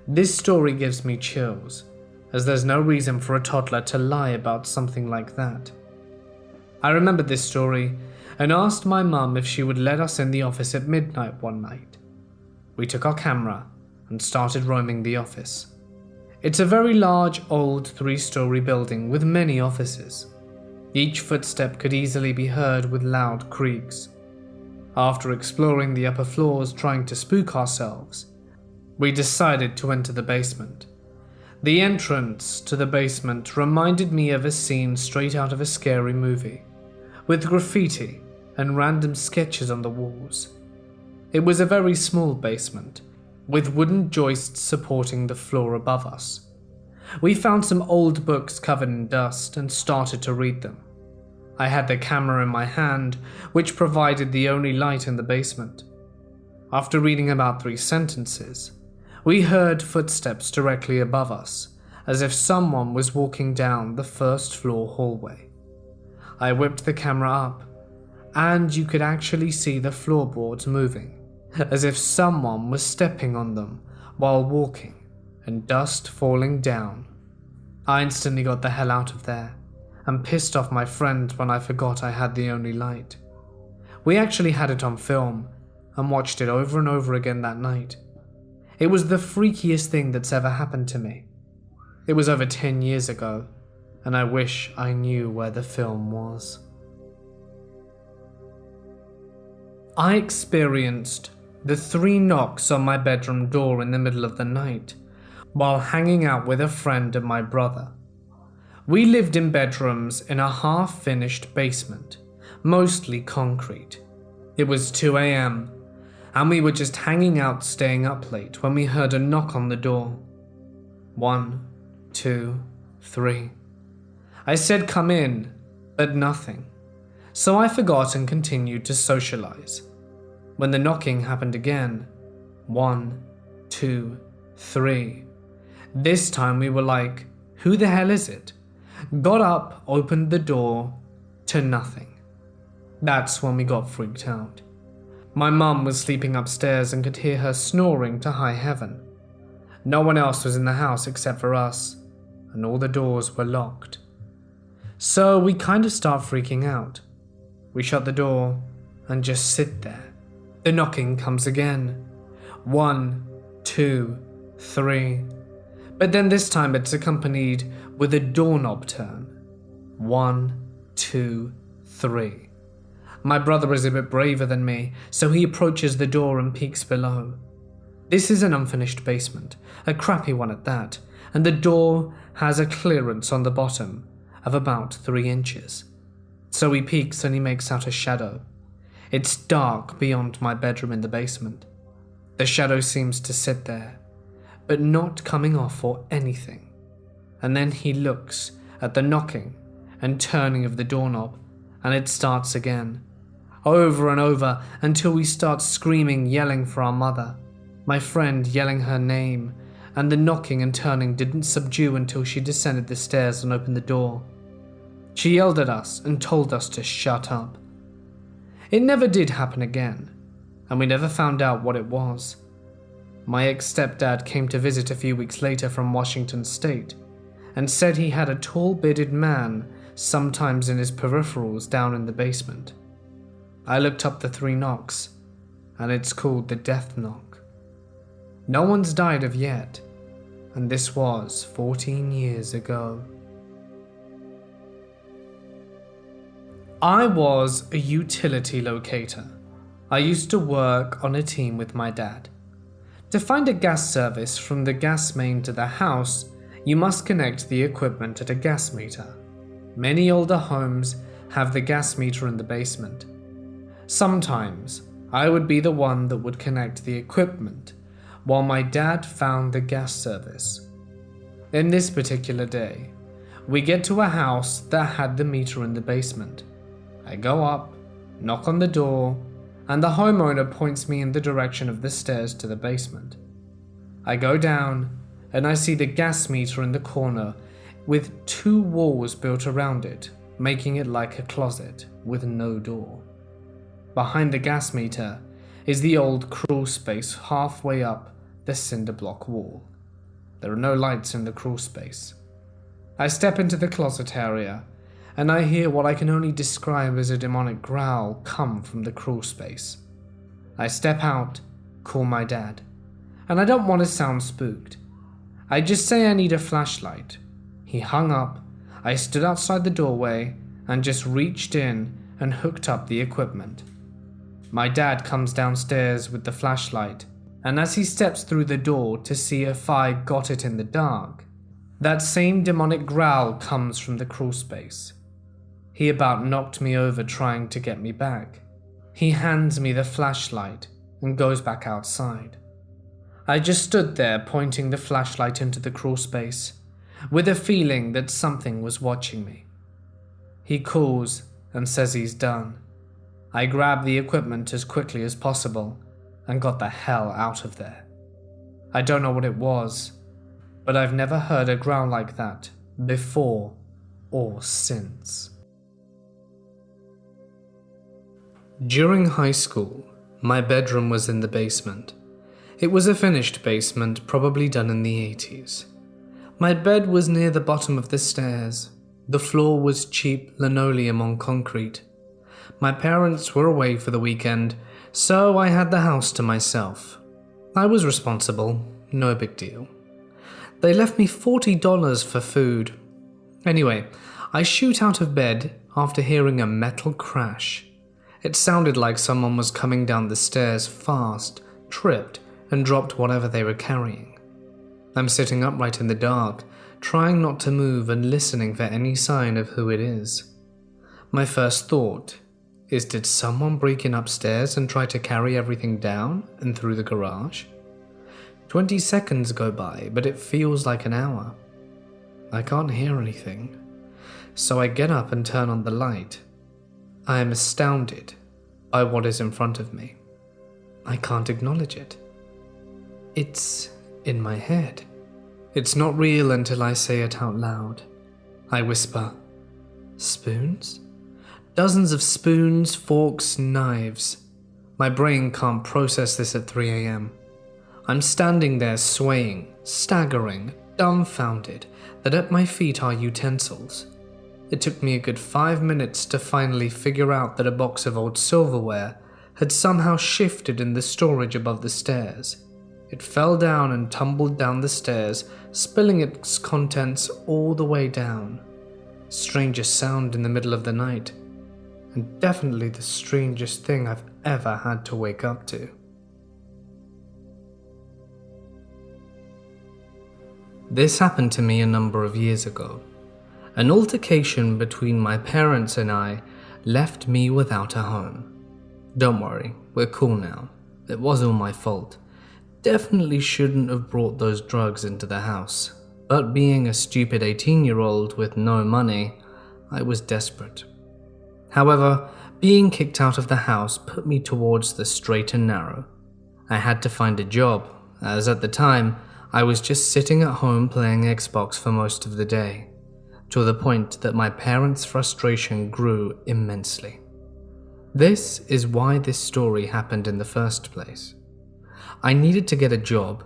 This story gives me chills, as there's no reason for a toddler to lie about something like that. I remembered this story and asked my mum if she would let us in the office at midnight one night. We took our camera and started roaming the office. It's a very large, old 3-story building with many offices. Each footstep could easily be heard with loud creaks. After exploring the upper floors trying to spook ourselves, we decided to enter the basement. The entrance to the basement reminded me of a scene straight out of a scary movie, with graffiti and random sketches on the walls. It was a very small basement, with wooden joists supporting the floor above us. We found some old books covered in dust and started to read them. I had the camera in my hand, which provided the only light in the basement. After reading about 3 sentences, we heard footsteps directly above us, as if someone was walking down the 1st floor hallway. I whipped the camera up, and you could actually see the floorboards moving, as if someone was stepping on them while walking, and dust falling down. I instantly got the hell out of there, and pissed off my friend when I forgot I had the only light. We actually had it on film, and watched it over and over again that night. It was the freakiest thing that's ever happened to me. It was over 10 years ago, and I wish I knew where the film was. I experienced the 3 knocks on my bedroom door in the middle of the night, while hanging out with a friend and my brother. We lived in bedrooms in a half-finished basement, mostly concrete. It was 2 a.m, and we were just hanging out staying up late when we heard a knock on the door. 1, 2, 3. I said come in, but nothing. So I forgot and continued to socialize. When the knocking happened again, 1, 2, 3. This time we were like, who the hell is it? Got up, opened the door, to nothing. That's when we got freaked out. My mum was sleeping upstairs and could hear her snoring to high heaven. No one else was in the house except for us, and all the doors were locked. So we kind of start freaking out. We shut the door and just sit there. The knocking comes again. 1, 2, 3. But then this time it's accompanied with a doorknob turn. 1, 2, 3. My brother is a bit braver than me, so he approaches the door and peeks below. This is an unfinished basement, a crappy one at that, and the door has a clearance on the bottom of about 3 inches. So he peeks and he makes out a shadow. It's dark beyond my bedroom in the basement. The shadow seems to sit there, but not coming off or anything. And then he looks at the knocking and turning of the doorknob, and it starts again, over and over, until we start screaming, yelling for our mother, my friend yelling her name, and the knocking and turning didn't subdue until she descended the stairs and opened the door. She yelled at us and told us to shut up. It never did happen again, and we never found out what it was. My ex-stepdad came to visit a few weeks later from Washington State and said he had a tall bearded man sometimes in his peripherals down in the basement. I looked up the 3 knocks, and it's called the death knock. No one's died of yet, and this was 14 years ago. I was a utility locator. I used to work on a team with my dad. To find a gas service from the gas main to the house, you must connect the equipment at a gas meter. Many older homes have the gas meter in the basement. Sometimes I would be the one that would connect the equipment while my dad found the gas service. In this particular day, we get to a house that had the meter in the basement. I go up, knock on the door, and the homeowner points me in the direction of the stairs to the basement. I go down, and I see the gas meter in the corner with 2 walls built around it, making it like a closet with no door. Behind the gas meter is the old crawl space halfway up the cinder block wall. There are no lights in the crawl space. I step into the closet area, and I hear what I can only describe as a demonic growl come from the crawl space. I step out, call my dad, and I don't want to sound spooked. I just say I need a flashlight. He hung up, I stood outside the doorway, and just reached in and hooked up the equipment. My dad comes downstairs with the flashlight, and as he steps through the door to see if I got it in the dark, that same demonic growl comes from the crawl space. He about knocked me over trying to get me back. He hands me the flashlight and goes back outside. I just stood there pointing the flashlight into the crawl space, with a feeling that something was watching me. He calls and says he's done. I grabbed the equipment as quickly as possible and got the hell out of there. I don't know what it was, but I've never heard a growl like that before or since. During high school, my bedroom was in the basement. It was a finished basement, probably done in the 80s. My bed was near the bottom of the stairs. The floor was cheap linoleum on concrete. My parents were away for the weekend, so I had the house to myself. I was responsible, no big deal. They left me $40 for food. Anyway, I shoot out of bed after hearing a metal crash. It sounded like someone was coming down the stairs fast, tripped, and dropped whatever they were carrying. I'm sitting upright in the dark, trying not to move and listening for any sign of who it is. My first thought is, did someone break in upstairs and try to carry everything down and through the garage? 20 seconds go by, but it feels like an hour. I can't hear anything. so I get up and turn on the light. I am astounded by what is in front of me. I can't acknowledge it. It's in my head. It's not real until I say it out loud. I whisper, "Spoons?" Dozens of spoons, forks, knives. My brain can't process this at 3 a.m. I'm standing there swaying, staggering, dumbfounded that at my feet are utensils. It took me a good 5 minutes to finally figure out that a box of old silverware had somehow shifted in the storage above the stairs. It fell down and tumbled down the stairs, spilling its contents all the way down. Strangest sound in the middle of the night, and definitely the strangest thing I've ever had to wake up to. This happened to me a number of years ago. An altercation between my parents and I left me without a home. Don't worry, we're cool now. It was all my fault. Definitely shouldn't have brought those drugs into the house, but being a stupid 18-year-old with no money, I was desperate. However, being kicked out of the house put me towards the straight and narrow. I had to find a job, as at the time, I was just sitting at home playing Xbox for most of the day, to the point that my parents' frustration grew immensely. This is why this story happened in the first place. I needed to get a job,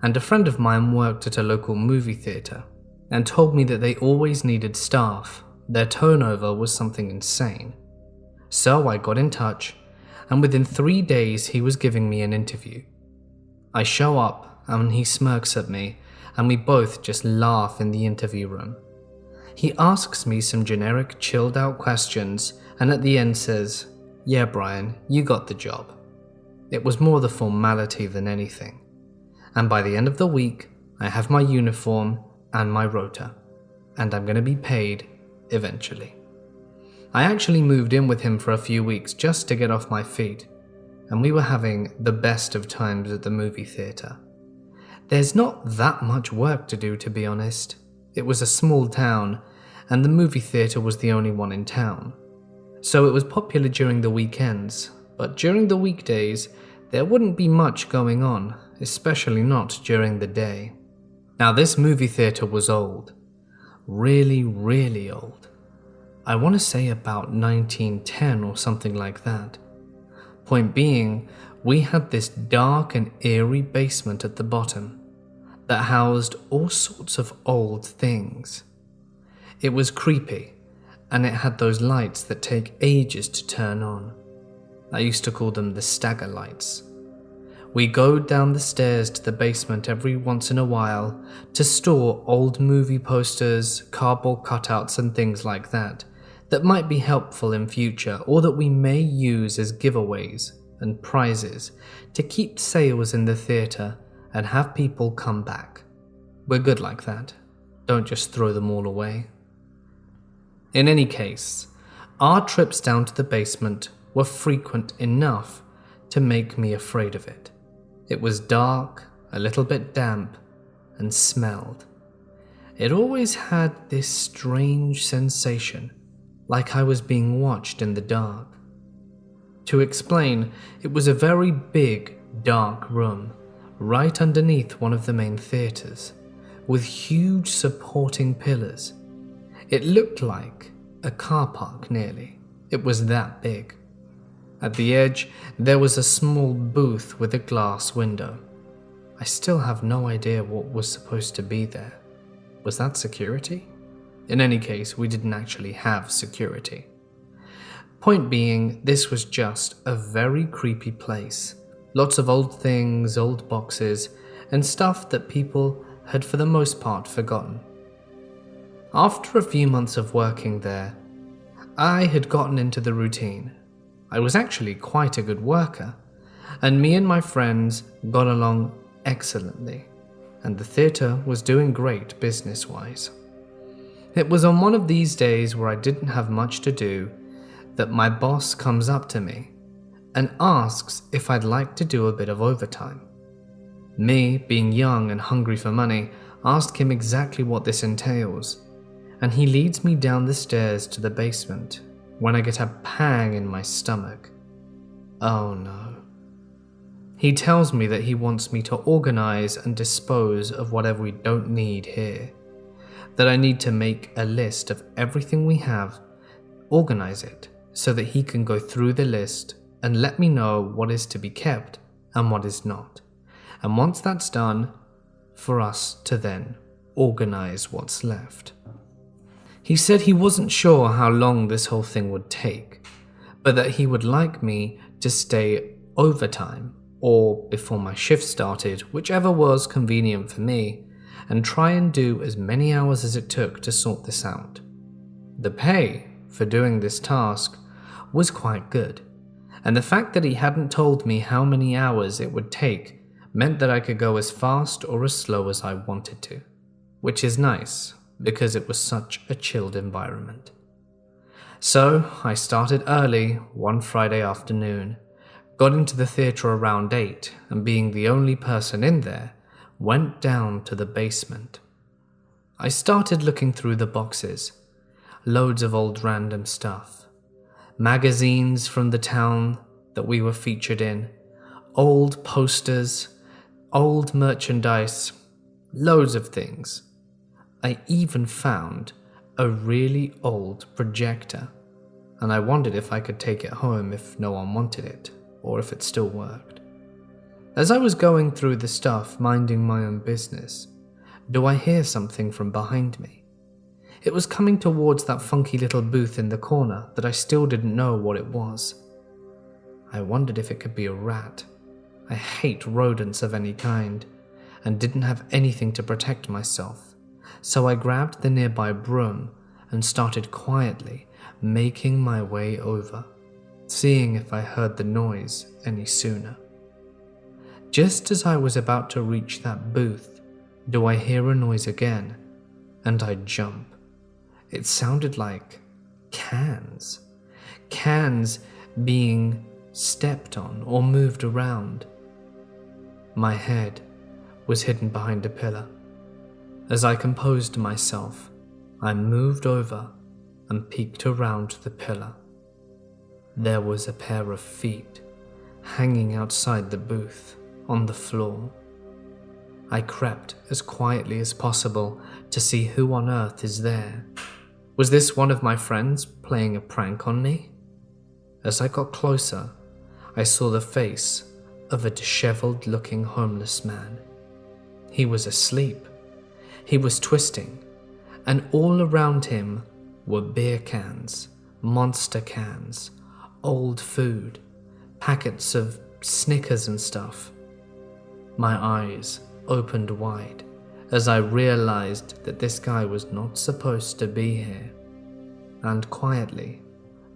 and a friend of mine worked at a local movie theater and told me that they always needed staff. Their turnover was something insane. So I got in touch, and within 3 days he was giving me an interview. I show up, and he smirks at me, and we both just laugh in the interview room. He asks me some generic, chilled out questions, and at the end says, "Yeah, Brian, you got the job." It was more the formality than anything. And by the end of the week, I have my uniform and my rota, and I'm going to be paid eventually. I actually moved in with him for a few weeks just to get off my feet, and we were having the best of times at the movie theater. There's not that much work to do, to be honest. It was a small town, and the movie theater was the only one in town. So it was popular during the weekends, but during the weekdays, there wouldn't be much going on, especially not during the day. Now, this movie theater was old. Really, really old. I want to say about 1910 or something like that. Point being, we had this dark and eerie basement at the bottom that housed all sorts of old things. It was creepy, and it had those lights that take ages to turn on. I used to call them the stagger lights. We go down the stairs to the basement every once in a while to store old movie posters, cardboard cutouts and things like that might be helpful in future or that we may use as giveaways and prizes to keep sales in the theater and have people come back. We're good like that. Don't just throw them all away. In any case, our trips down to the basement were frequent enough to make me afraid of it. It was dark, a little bit damp, and smelled. It always had this strange sensation, like I was being watched in the dark. To explain, it was a very big, dark room, right underneath one of the main theaters, with huge supporting pillars. It looked like a car park nearly. It was that big. At the edge, there was a small booth with a glass window. I still have no idea what was supposed to be there. Was that security? In any case, we didn't actually have security. Point being, this was just a very creepy place. Lots of old things, old boxes, and stuff that people had for the most part forgotten. After a few months of working there, I had gotten into the routine. I was actually quite a good worker, and me and my friends got along excellently, and the theatre was doing great business-wise. It was on one of these days where I didn't have much to do that my boss comes up to me and asks if I'd like to do a bit of overtime. Me, being young and hungry for money, asked him exactly what this entails, and he leads me down the stairs to the basement when I get a pang in my stomach. Oh no. He tells me that he wants me to organize and dispose of whatever we don't need here, that I need to make a list of everything we have, organize it so that he can go through the list and let me know what is to be kept and what is not. And once that's done, for us to then organize what's left. He said he wasn't sure how long this whole thing would take, but that he would like me to stay overtime or before my shift started, whichever was convenient for me, and try and do as many hours as it took to sort this out. The pay for doing this task was quite good, and the fact that he hadn't told me how many hours it would take meant that I could go as fast or as slow as I wanted to, which is nice because it was such a chilled environment. So I started early one Friday afternoon, got into the theatre around 8, and being the only person in there, went down to the basement. I started looking through the boxes, loads of old random stuff, magazines from the town that we were featured in, old posters, old merchandise, loads of things. I even found a really old projector, and I wondered if I could take it home if no one wanted it, or if it still worked. As I was going through the stuff, minding my own business, do I hear something from behind me? It was coming towards that funky little booth in the corner that I still didn't know what it was. I wondered if it could be a rat. I hate rodents of any kind, and didn't have anything to protect myself, so I grabbed the nearby broom and started quietly making my way over, seeing if I heard the noise any sooner. Just as I was about to reach that booth, do I hear a noise again, and I jump. It sounded like cans. Cans being stepped on or moved around. My head was hidden behind a pillar. As I composed myself, I moved over and peeked around the pillar. There was a pair of feet hanging outside the booth on the floor. I crept as quietly as possible to see who on earth is there. Was this one of my friends playing a prank on me? As I got closer, I saw the face of a disheveled-looking homeless man. He was asleep. He was twisting, and all around him were beer cans, monster cans, old food, packets of Snickers and stuff. My eyes opened wide as I realized that this guy was not supposed to be here, and quietly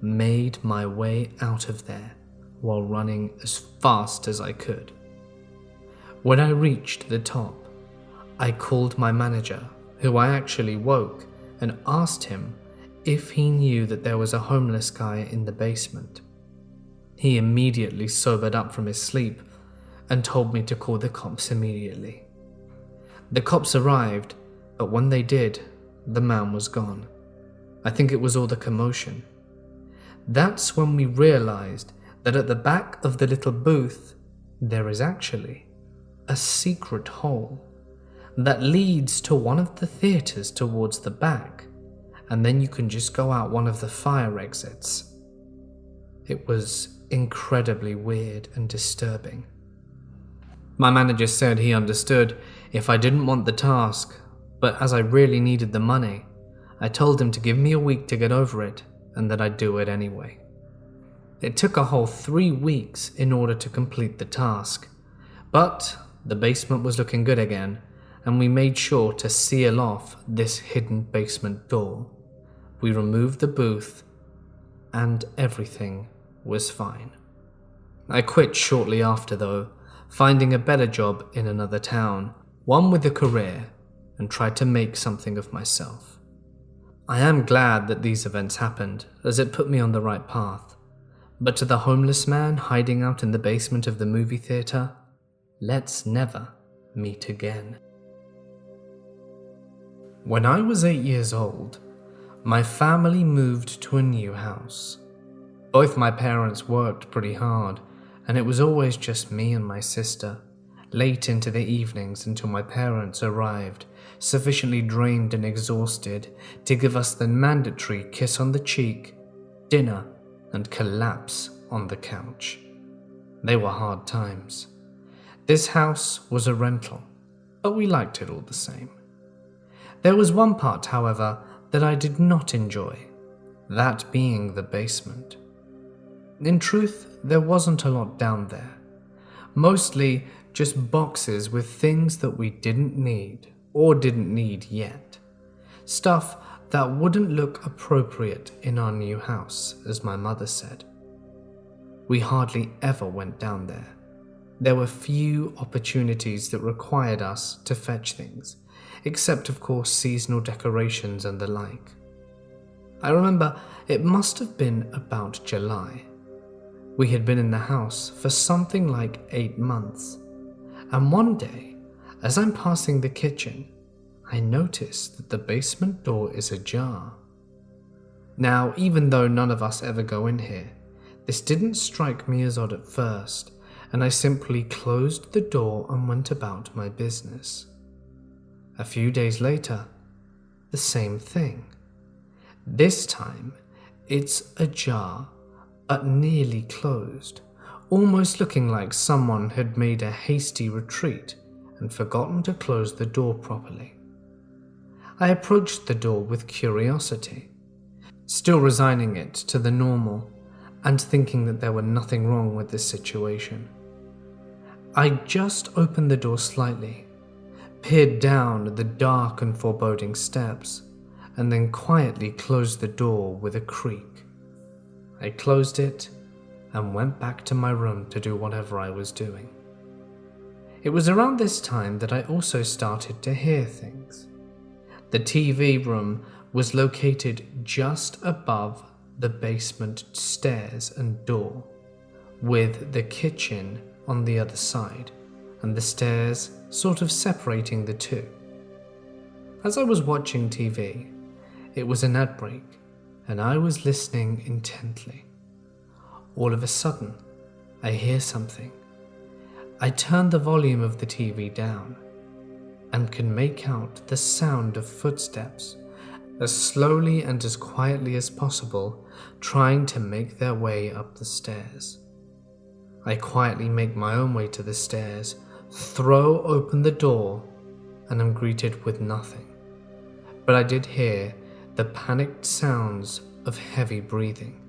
made my way out of there while running as fast as I could. When I reached the top, I called my manager, who I actually woke, and asked him if he knew that there was a homeless guy in the basement. He immediately sobered up from his sleep and told me to call the cops immediately. The cops arrived, but when they did, the man was gone. I think it was all the commotion. That's when we realized that at the back of the little booth, there is actually a secret hole that leads to one of the theatres towards the back, and then you can just go out one of the fire exits. It was incredibly weird and disturbing. My manager said he understood if I didn't want the task, but as I really needed the money, I told him to give me a week to get over it and that I'd do it anyway. It took a whole 3 weeks in order to complete the task, but the basement was looking good again, and we made sure to seal off this hidden basement door. We removed the booth, and everything was fine. I quit shortly after though, finding a better job in another town, one with a career, and tried to make something of myself. I am glad that these events happened, as it put me on the right path. But to the homeless man hiding out in the basement of the movie theatre, let's never meet again. When I was 8 years old, my family moved to a new house. Both my parents worked pretty hard, and it was always just me and my sister, late into the evenings until my parents arrived, sufficiently drained and exhausted to give us the mandatory kiss on the cheek, dinner, and collapse on the couch. They were hard times. This house was a rental, but we liked it all the same. There was one part, however, that I did not enjoy, that being the basement. In truth, there wasn't a lot down there. Mostly just boxes with things that we didn't need or didn't need yet. Stuff that wouldn't look appropriate in our new house, as my mother said. We hardly ever went down there. There were few opportunities that required us to fetch things, except of course seasonal decorations and the like. I remember it must have been about July. We had been in the house for something like 8 months, and one day, as I'm passing the kitchen, I noticed that the basement door is ajar. Now, even though none of us ever go in here, this didn't strike me as odd at first, and I simply closed the door and went about my business. A few days later, the same thing. This time, it's ajar, but nearly closed, almost looking like someone had made a hasty retreat and forgotten to close the door properly. I approached the door with curiosity, still resigning it to the normal and thinking that there were nothing wrong with this situation. I just opened the door slightly, peered down at the dark and foreboding steps, and then quietly closed the door with a creak. I closed it and went back to my room to do whatever I was doing. It was around this time that I also started to hear things. The TV room was located just above the basement stairs and door, with the kitchen on the other side, and the stairs sort of separating the two. As I was watching TV, it was an ad break, and I was listening intently. All of a sudden, I hear something. I turn the volume of the TV down and can make out the sound of footsteps as slowly and as quietly as possible trying to make their way up the stairs. I quietly make my own way to the stairs, throw open the door, and am greeted with nothing. But I did hear the panicked sounds of heavy breathing,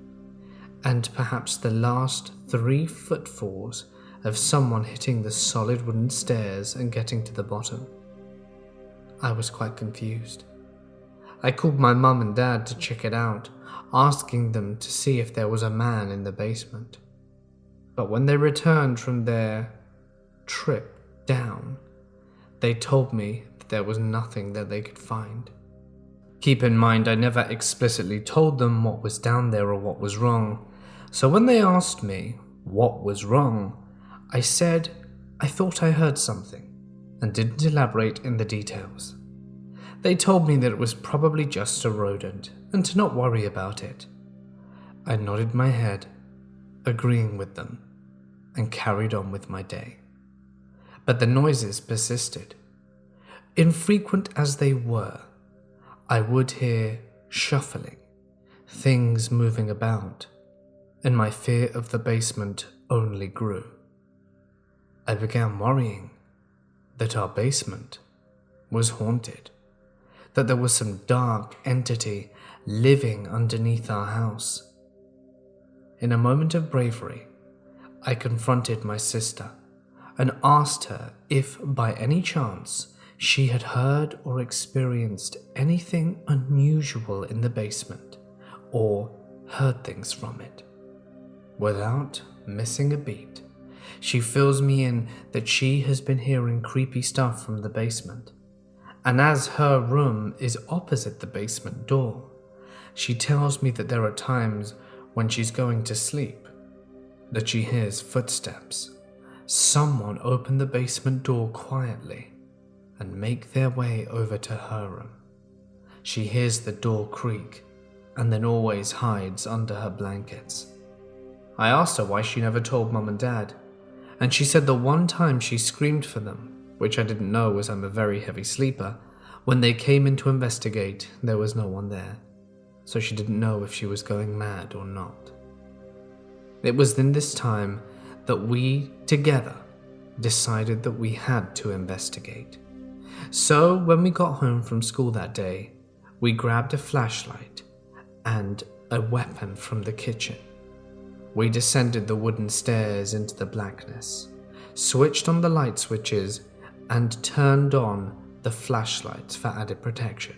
and perhaps the last 3 footfalls of someone hitting the solid wooden stairs and getting to the bottom. I was quite confused. I called my mum and dad to check it out, asking them to see if there was a man in the basement. But when they returned from their trip down, they told me that there was nothing that they could find. Keep in mind, I never explicitly told them what was down there or what was wrong, so when they asked me what was wrong, I said I thought I heard something and didn't elaborate in the details. They told me that it was probably just a rodent and to not worry about it. I nodded my head, agreeing with them, and carried on with my day. But the noises persisted. Infrequent as they were, I would hear shuffling, things moving about, and my fear of the basement only grew. I began worrying that our basement was haunted, that there was some dark entity living underneath our house. In a moment of bravery, I confronted my sister and asked her if by any chance she had heard or experienced anything unusual in the basement or heard things from it. Without missing a beat, she fills me in that she has been hearing creepy stuff from the basement, and as her room is opposite the basement door, she tells me that there are times when she's going to sleep that she hears footsteps, someone open the basement door quietly and make their way over to her room. She hears the door creak and then always hides under her blankets. I asked her why she never told Mum and Dad, and she said the one time she screamed for them, which I didn't know as I'm a very heavy sleeper, when they came in to investigate, there was no one there, so she didn't know if she was going mad or not. It was in this time that we, together, decided that we had to investigate. So when we got home from school that day, we grabbed a flashlight and a weapon from the kitchen. We descended the wooden stairs into the blackness, switched on the light switches, and turned on the flashlights for added protection.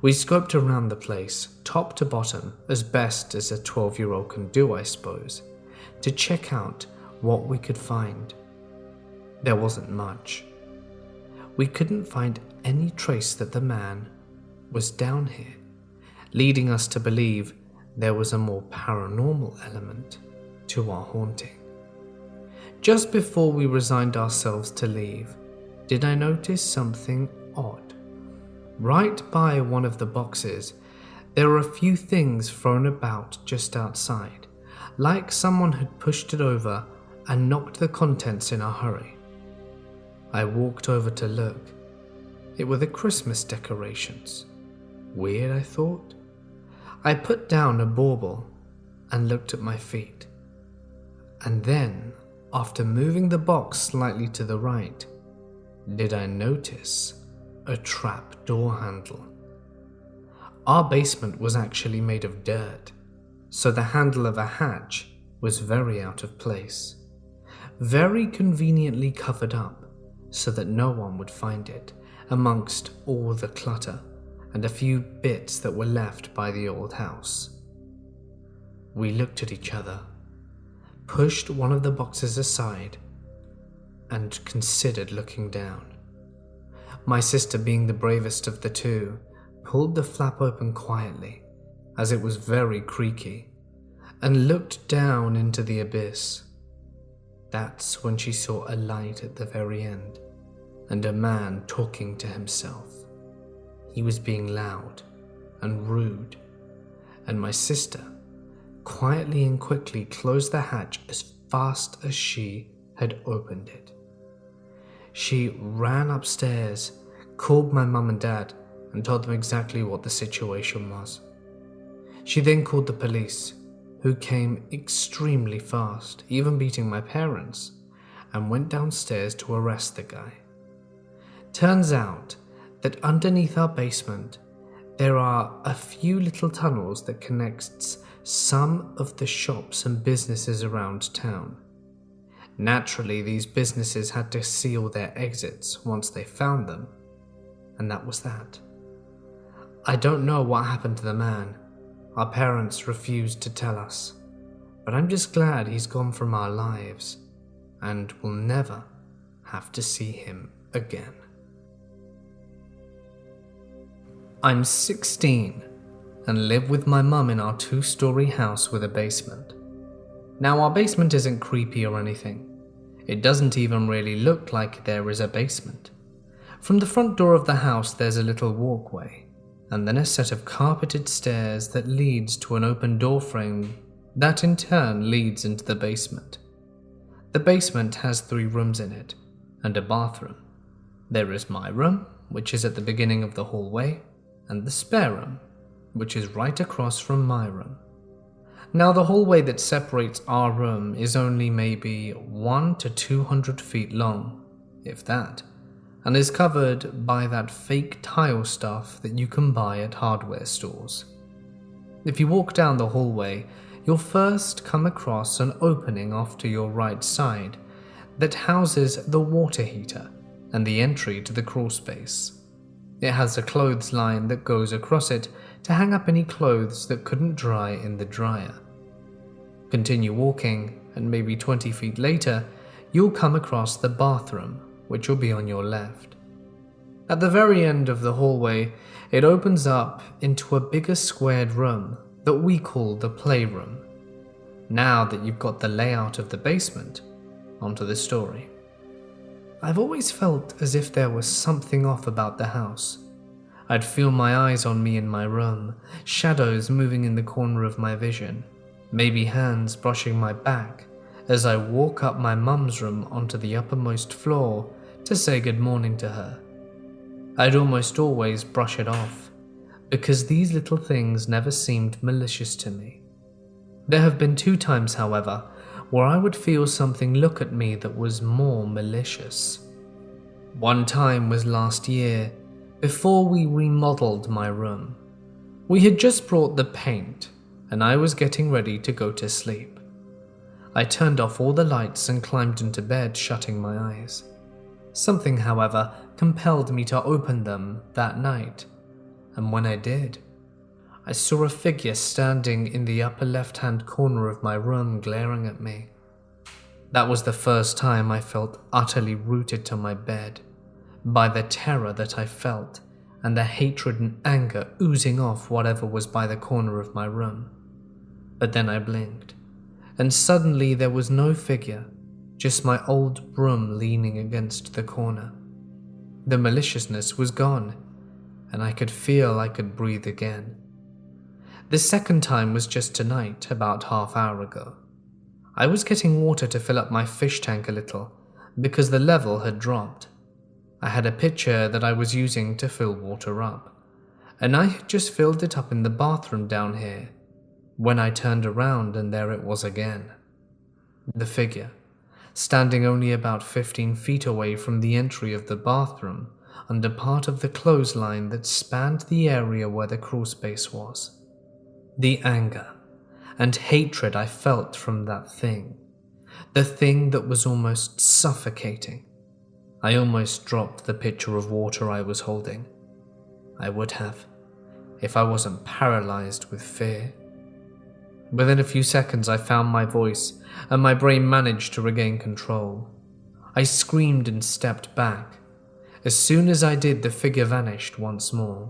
We scoped around the place, top to bottom, as best as a 12-year-old can do, I suppose, to check out what we could find. There wasn't much. We couldn't find any trace that the man was down here, leading us to believe there was a more paranormal element to our haunting. Just before we resigned ourselves to leave, did I notice something odd? Right by one of the boxes, there were a few things thrown about just outside, like someone had pushed it over and knocked the contents in a hurry. I walked over to look. It were the Christmas decorations. Weird, I thought. I put down a bauble and looked at my feet. And then, after moving the box slightly to the right, did I notice a trap door handle. Our basement was actually made of dirt, so the handle of a hatch was very out of place, very conveniently covered up so that no one would find it amongst all the clutter and a few bits that were left by the old house. We looked at each other, pushed one of the boxes aside, and considered looking down. My sister, being the bravest of the two, pulled the flap open quietly, as it was very creaky, and looked down into the abyss. That's when she saw a light at the very end, and a man talking to himself. He was being loud and rude, and my sister quietly and quickly closed the hatch as fast as she had opened it. She ran upstairs, called my mum and dad, and told them exactly what the situation was. She then called the police, who came extremely fast, even beating my parents, and went downstairs to arrest the guy. Turns out that underneath our basement, there are a few little tunnels that connects some of the shops and businesses around town. Naturally, these businesses had to seal their exits once they found them, and that was that. I don't know what happened to the man. Our parents refused to tell us, but I'm just glad he's gone from our lives, and we'll never have to see him again. I'm 16 and live with my mum in our 2-story house with a basement. Now, our basement isn't creepy or anything. It doesn't even really look like there is a basement. From the front door of the house there's a little walkway, and then a set of carpeted stairs that leads to an open door frame that in turn leads into the basement. The basement has 3 rooms in it, and a bathroom. There is my room, which is at the beginning of the hallway, and the spare room, which is right across from my room. Now, the hallway that separates our room is only maybe 100 to 200 feet long, if that, and is covered by that fake tile stuff that you can buy at hardware stores. If you walk down the hallway, you'll first come across an opening off to your right side that houses the water heater and the entry to the crawl space. It has a clothesline that goes across it to hang up any clothes that couldn't dry in the dryer. Continue walking, and maybe 20 feet later, you'll come across the bathroom, which will be on your left. At the very end of the hallway, it opens up into a bigger squared room that we call the playroom. Now that you've got the layout of the basement, onto the story. I've always felt as if there was something off about the house. I'd feel my eyes on me in my room, shadows moving in the corner of my vision, maybe hands brushing my back as I walk up my mum's room onto the uppermost floor to say good morning to her. I'd almost always brush it off, because these little things never seemed malicious to me. There have been 2 times, however, where I would feel something look at me that was more malicious. One time was last year, before we remodeled my room. We had just brought the paint, and I was getting ready to go to sleep. I turned off all the lights and climbed into bed, shutting my eyes. Something, however, compelled me to open them that night, and when I did, I saw a figure standing in the upper left-hand corner of my room glaring at me. That was the first time I felt utterly rooted to my bed by the terror that I felt and the hatred and anger oozing off whatever was by the corner of my room. But then I blinked, and suddenly there was no figure, just my old broom leaning against the corner. The maliciousness was gone, and I could feel I could breathe again. The second time was just tonight, about half-hour ago. I was getting water to fill up my fish tank a little, because the level had dropped. I had a pitcher that I was using to fill water up, and I had just filled it up in the bathroom down here, when I turned around and there it was again. The figure, standing only about 15 feet away from the entry of the bathroom, under part of the clothesline that spanned the area where the crawl space was. The anger and hatred I felt from that thing, the thing that was almost suffocating. I almost dropped the pitcher of water I was holding. I would have, if I wasn't paralyzed with fear. Within a few seconds I found my voice, and my brain managed to regain control. I screamed and stepped back. As soon as I did, the figure vanished once more.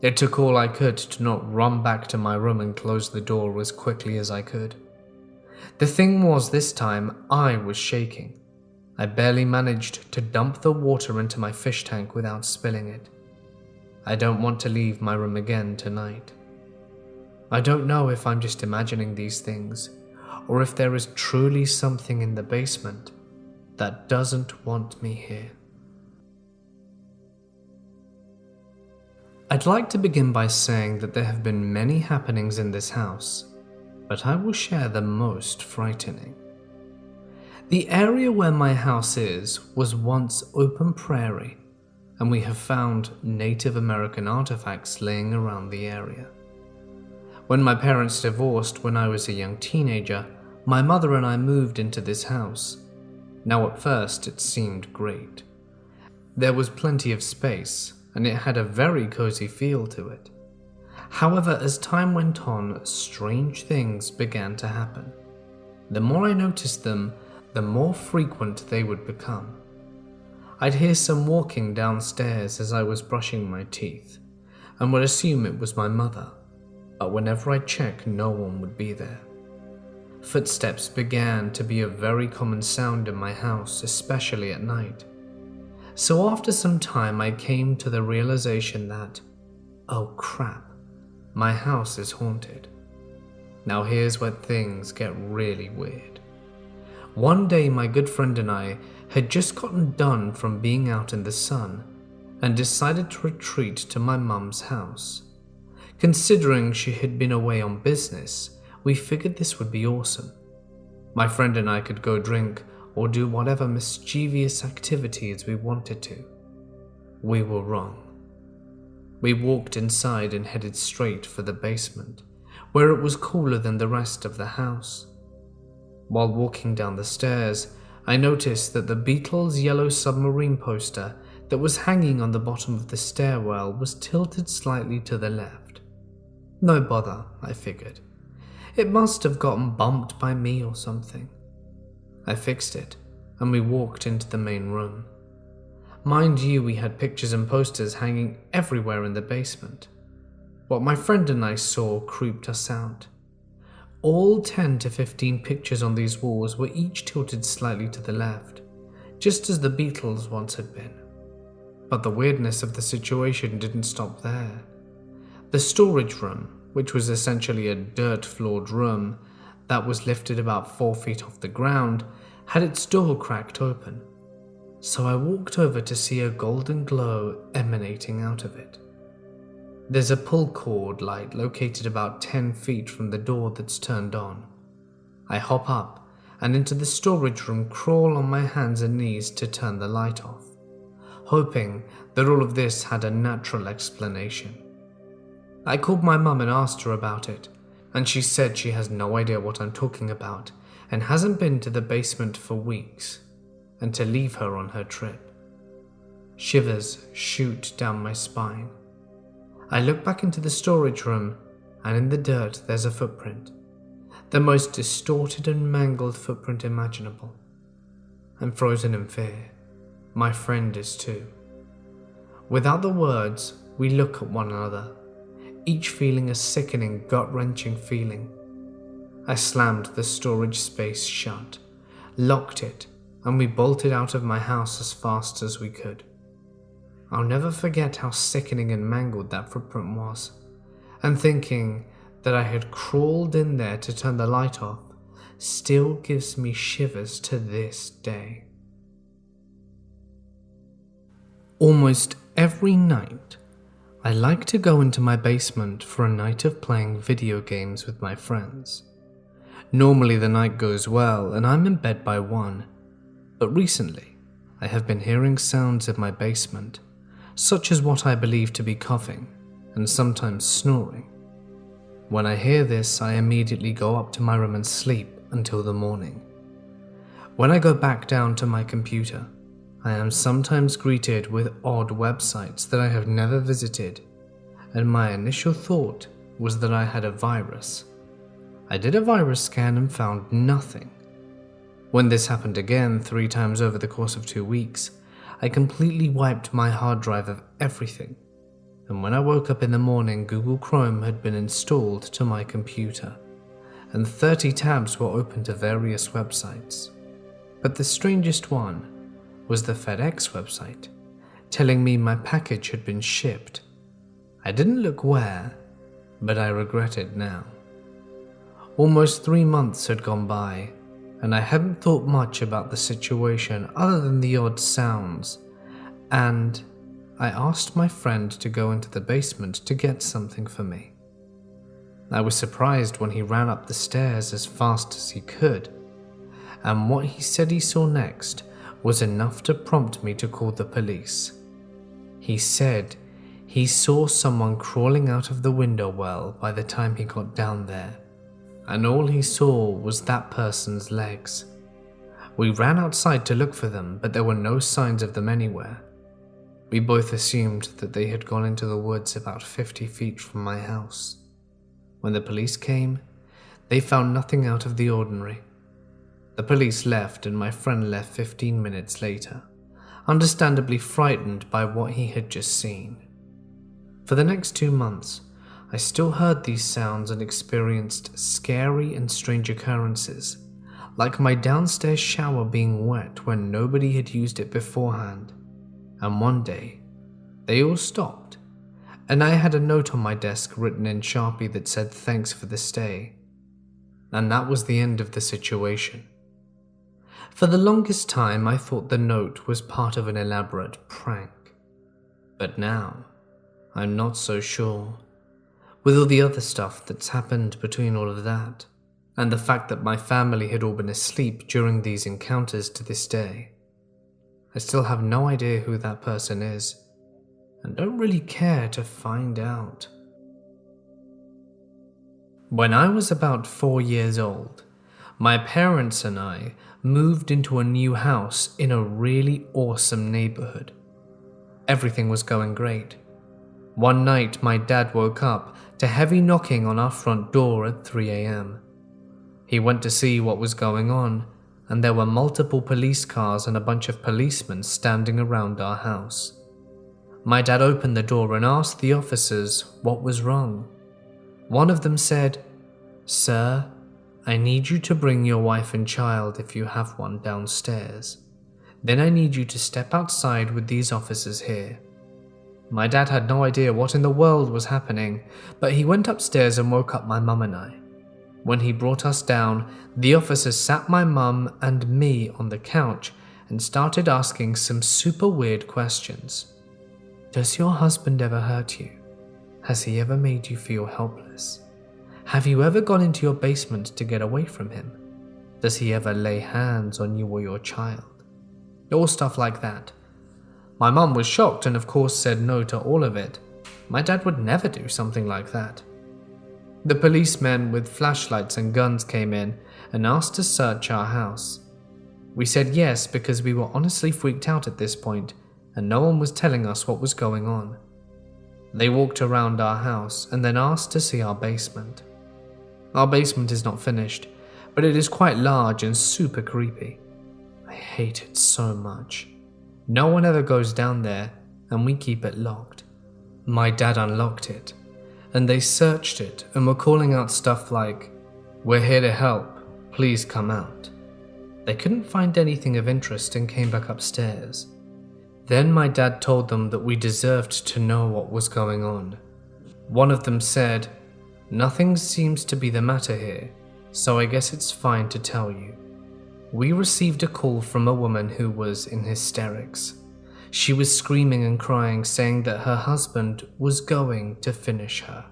It took all I could to not run back to my room and close the door as quickly as I could. The thing was, this time I was shaking. I barely managed to dump the water into my fish tank without spilling it. I don't want to leave my room again tonight. I don't know if I'm just imagining these things, or if there is truly something in the basement that doesn't want me here. I'd like to begin by saying that there have been many happenings in this house, but I will share the most frightening. The area where my house is was once open prairie, and we have found Native American artifacts laying around the area. When my parents divorced when I was a young teenager, my mother and I moved into this house. Now at first it seemed great. There was plenty of space, and it had a very cozy feel to it. However, as time went on, strange things began to happen. The more I noticed them, the more frequent they would become. I'd hear some walking downstairs as I was brushing my teeth, and would assume it was my mother, but whenever I'd check, no one would be there. Footsteps began to be a very common sound in my house, especially at night. So after some time, I came to the realization that, oh crap, my house is haunted. Now here's where things get really weird. One day my good friend and I had just gotten done from being out in the sun and decided to retreat to my mum's house. Considering she had been away on business, we figured this would be awesome. My friend and I could go drink or do whatever mischievous activities we wanted to. We were wrong. We walked inside and headed straight for the basement, where it was cooler than the rest of the house. While walking down the stairs, I noticed that the Beatles' Yellow Submarine poster that was hanging on the bottom of the stairwell was tilted slightly to the left. No bother, I figured. It must have gotten bumped by me or something. I fixed it, and we walked into the main room. Mind you, we had pictures and posters hanging everywhere in the basement. What my friend and I saw creeped us out. All 10 to 15 pictures on these walls were each tilted slightly to the left, just as the Beatles once had been. But the weirdness of the situation didn't stop there. The storage room, which was essentially a dirt-floored room that was lifted about 4 feet off the ground, had its door cracked open. So I walked over to see a golden glow emanating out of it. There's a pull cord light located about 10 feet from the door that's turned on. I hop up and into the storage room, crawl on my hands and knees to turn the light off, hoping that all of this had a natural explanation. I called my mum and asked her about it, and she said she has no idea what I'm talking about and hasn't been to the basement for weeks, and to leave her on her trip. Shivers shoot down my spine. I look back into the storage room, and in the dirt there's a footprint. The most distorted and mangled footprint imaginable. I'm frozen in fear. My friend is too. Without the words, we look at one another, each feeling a sickening, gut-wrenching feeling. I slammed the storage space shut, locked it, and we bolted out of my house as fast as we could. I'll never forget how sickening and mangled that footprint was, and thinking that I had crawled in there to turn the light off still gives me shivers to this day. Almost every night, I like to go into my basement for a night of playing video games with my friends. Normally the night goes well and I'm in bed by 1, but recently I have been hearing sounds in my basement, such as what I believe to be coughing and sometimes snoring. When I hear this, I immediately go up to my room and sleep until the morning. When I go back down to my computer, I am sometimes greeted with odd websites that I have never visited, and my initial thought was that I had a virus. I did a virus scan and found nothing. When this happened again 3 times over the course of 2 weeks, I completely wiped my hard drive of everything, and when I woke up in the morning, Google Chrome had been installed to my computer, and 30 tabs were open to various websites. But the strangest one was the FedEx website, telling me my package had been shipped. I didn't look where, but I regret it now. Almost 3 months had gone by, and I hadn't thought much about the situation other than the odd sounds, and I asked my friend to go into the basement to get something for me. I was surprised when he ran up the stairs as fast as he could, and what he said he saw next was enough to prompt me to call the police. He said he saw someone crawling out of the window well by the time he got down there, and all he saw was that person's legs. We ran outside to look for them, but there were no signs of them anywhere. We both assumed that they had gone into the woods about 50 feet from my house. When the police came, they found nothing out of the ordinary. The police left and my friend left 15 minutes later, understandably frightened by what he had just seen. For the next 2 months, I still heard these sounds and experienced scary and strange occurrences, like my downstairs shower being wet when nobody had used it beforehand. And one day, they all stopped, and I had a note on my desk written in Sharpie that said thanks for the stay. And that was the end of the situation. For the longest time, I thought the note was part of an elaborate prank. But now, I'm not so sure. With all the other stuff that's happened between all of that, and the fact that my family had all been asleep during these encounters to this day, I still have no idea who that person is, and don't really care to find out. When I was about 4 years old, my parents and I moved into a new house in a really awesome neighborhood. Everything was going great. One night, my dad woke up to heavy knocking on our front door at 3 a.m. He went to see what was going on, and there were multiple police cars and a bunch of policemen standing around our house. My dad opened the door and asked the officers what was wrong. One of them said, "Sir, I need you to bring your wife and child if you have one downstairs. Then I need you to step outside with these officers here." My dad had no idea what in the world was happening, but he went upstairs and woke up my mum and I. When he brought us down, the officers sat my mum and me on the couch and started asking some super weird questions. "Does your husband ever hurt you? Has he ever made you feel helpless? Have you ever gone into your basement to get away from him? Does he ever lay hands on you or your child?" All stuff like that. My mum was shocked and of course said no to all of it. My dad would never do something like that. The policemen with flashlights and guns came in and asked to search our house. We said yes because we were honestly freaked out at this point and no one was telling us what was going on. They walked around our house and then asked to see our basement. Our basement is not finished, but it is quite large and super creepy. I hate it so much. No one ever goes down there and we keep it locked. My dad unlocked it and they searched it and were calling out stuff like, "We're here to help, please come out." They couldn't find anything of interest and came back upstairs. Then my dad told them that we deserved to know what was going on. One of them said, "Nothing seems to be the matter here, so I guess it's fine to tell you." We received a call from a woman who was in hysterics. She was screaming and crying, saying that her husband was going to finish her.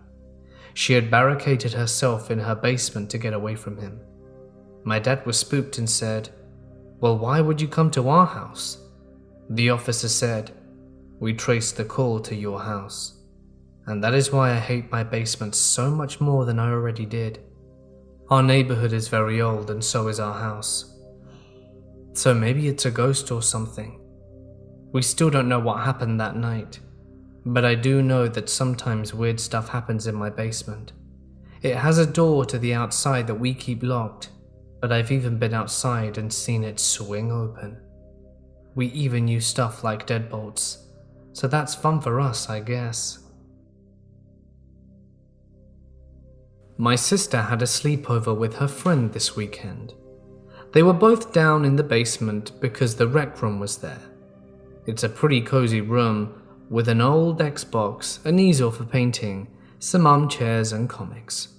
She had barricaded herself in her basement to get away from him. My dad was spooked and said, "Well, why would you come to our house?" The officer said, "We traced the call to your house, and that is why I hate my basement so much more than I already did. Our neighborhood is very old and so is our house. So maybe it's a ghost or something. We still don't know what happened that night, but I do know that sometimes weird stuff happens in my basement. It has a door to the outside that we keep locked, but I've even been outside and seen it swing open. We even use stuff like deadbolts, so that's fun for us, I guess." My sister had a sleepover with her friend this weekend. They were both down in the basement because the rec room was there. It's a pretty cozy room with an old Xbox, an easel for painting, some armchairs and comics.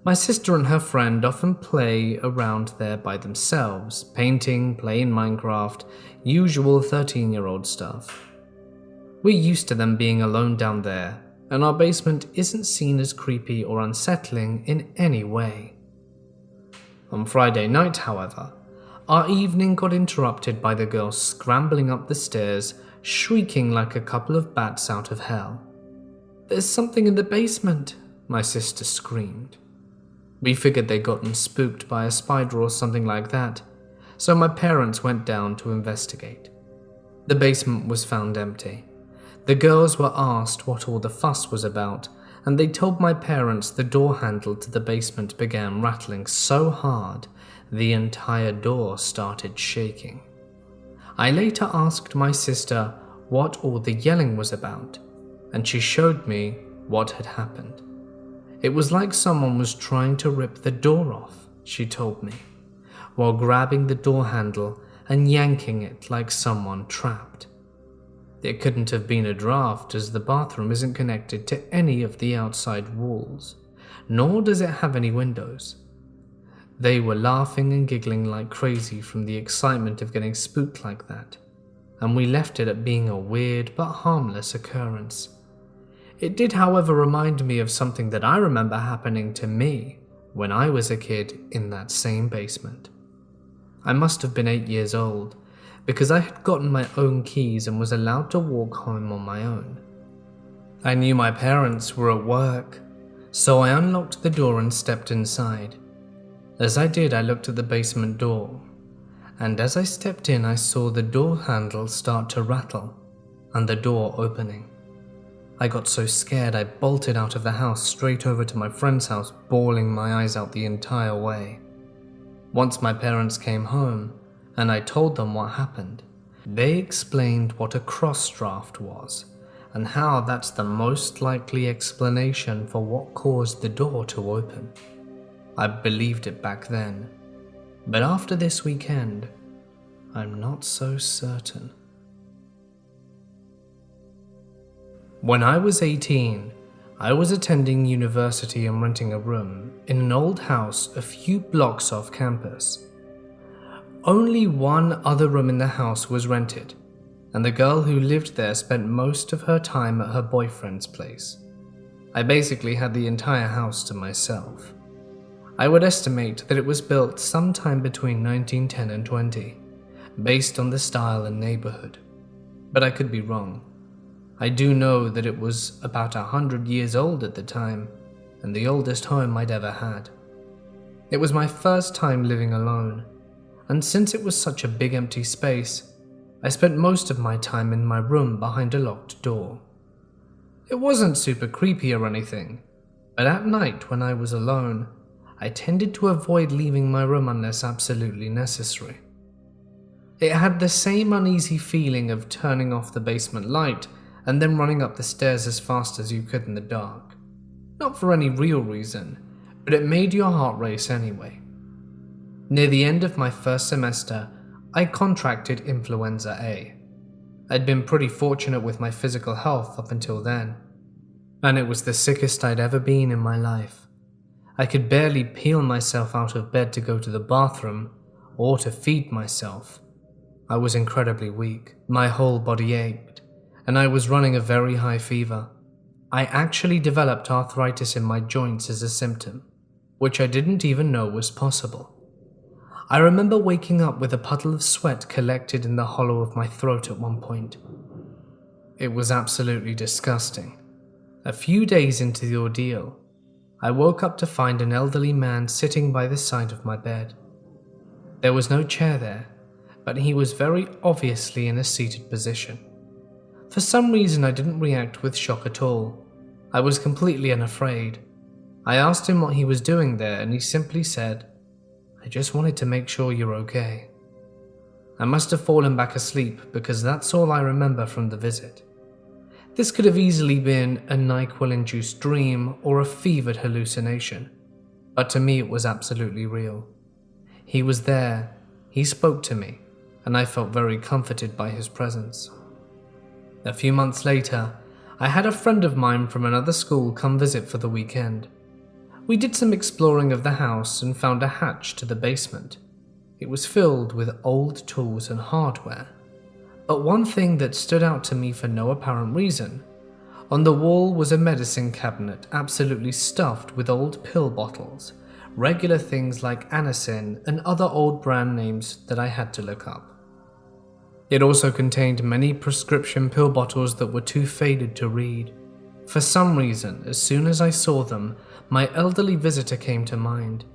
My sister and her friend often play around there by themselves, painting, playing Minecraft, usual 13-year-old stuff. We're used to them being alone down there, and our basement isn't seen as creepy or unsettling in any way. On Friday night, however, our evening got interrupted by the girls scrambling up the stairs, shrieking like a couple of bats out of hell. "There's something in the basement," my sister screamed. We figured they'd gotten spooked by a spider or something like that, so my parents went down to investigate. The basement was found empty. The girls were asked what all the fuss was about, and they told my parents the door handle to the basement began rattling so hard the entire door started shaking. I later asked my sister what all the yelling was about, and she showed me what had happened. It was like someone was trying to rip the door off, she told me, while grabbing the door handle and yanking it like someone trapped. It couldn't have been a draft as the bathroom isn't connected to any of the outside walls, nor does it have any windows. They were laughing and giggling like crazy from the excitement of getting spooked like that, and we left it at being a weird but harmless occurrence. It did, however, remind me of something that I remember happening to me when I was a kid in that same basement. I must have been 8 years old, because I had gotten my own keys and was allowed to walk home on my own. I knew my parents were at work, so I unlocked the door and stepped inside. As I did, I looked at the basement door, and as I stepped in, I saw the door handle start to rattle and the door opening. I got so scared I bolted out of the house straight over to my friend's house, bawling my eyes out the entire way. Once my parents came home, and I told them what happened, they explained what a cross draft was, and how that's the most likely explanation for what caused the door to open. I believed it back then, but after this weekend, I'm not so certain. When I was 18, I was attending university and renting a room in an old house a few blocks off campus. Only one other room in the house was rented, and the girl who lived there spent most of her time at her boyfriend's place. I basically had the entire house to myself. I would estimate that it was built sometime between 1910 and 20, based on the style and neighborhood. But I could be wrong. I do know that it was about 100 years old at the time, and the oldest home I'd ever had. It was my first time living alone, and since it was such a big empty space, I spent most of my time in my room behind a locked door. It wasn't super creepy or anything, but at night when I was alone, I tended to avoid leaving my room unless absolutely necessary. It had the same uneasy feeling of turning off the basement light and then running up the stairs as fast as you could in the dark. Not for any real reason, but it made your heart race anyway. Near the end of my first semester, I contracted influenza A. I'd been pretty fortunate with my physical health up until then, and it was the sickest I'd ever been in my life. I could barely peel myself out of bed to go to the bathroom or to feed myself. I was incredibly weak, my whole body ached, and I was running a very high fever. I actually developed arthritis in my joints as a symptom, which I didn't even know was possible. I remember waking up with a puddle of sweat collected in the hollow of my throat at one point. It was absolutely disgusting. A few days into the ordeal, I woke up to find an elderly man sitting by the side of my bed. There was no chair there, but he was very obviously in a seated position. For some reason, I didn't react with shock at all. I was completely unafraid. I asked him what he was doing there, and he simply said, "I just wanted to make sure you're okay." I must have fallen back asleep because that's all I remember from the visit. This could have easily been a NyQuil-induced dream or a fevered hallucination, but to me it was absolutely real. He was there, he spoke to me, and I felt very comforted by his presence. A few months later, I had a friend of mine from another school come visit for the weekend. We did some exploring of the house and found a hatch to the basement. It was filled with old tools and hardware. But one thing that stood out to me for no apparent reason. On the wall was a medicine cabinet absolutely stuffed with old pill bottles, regular things like Anacin and other old brand names that I had to look up. It also contained many prescription pill bottles that were too faded to read. For some reason, as soon as I saw them, my elderly visitor came to mind.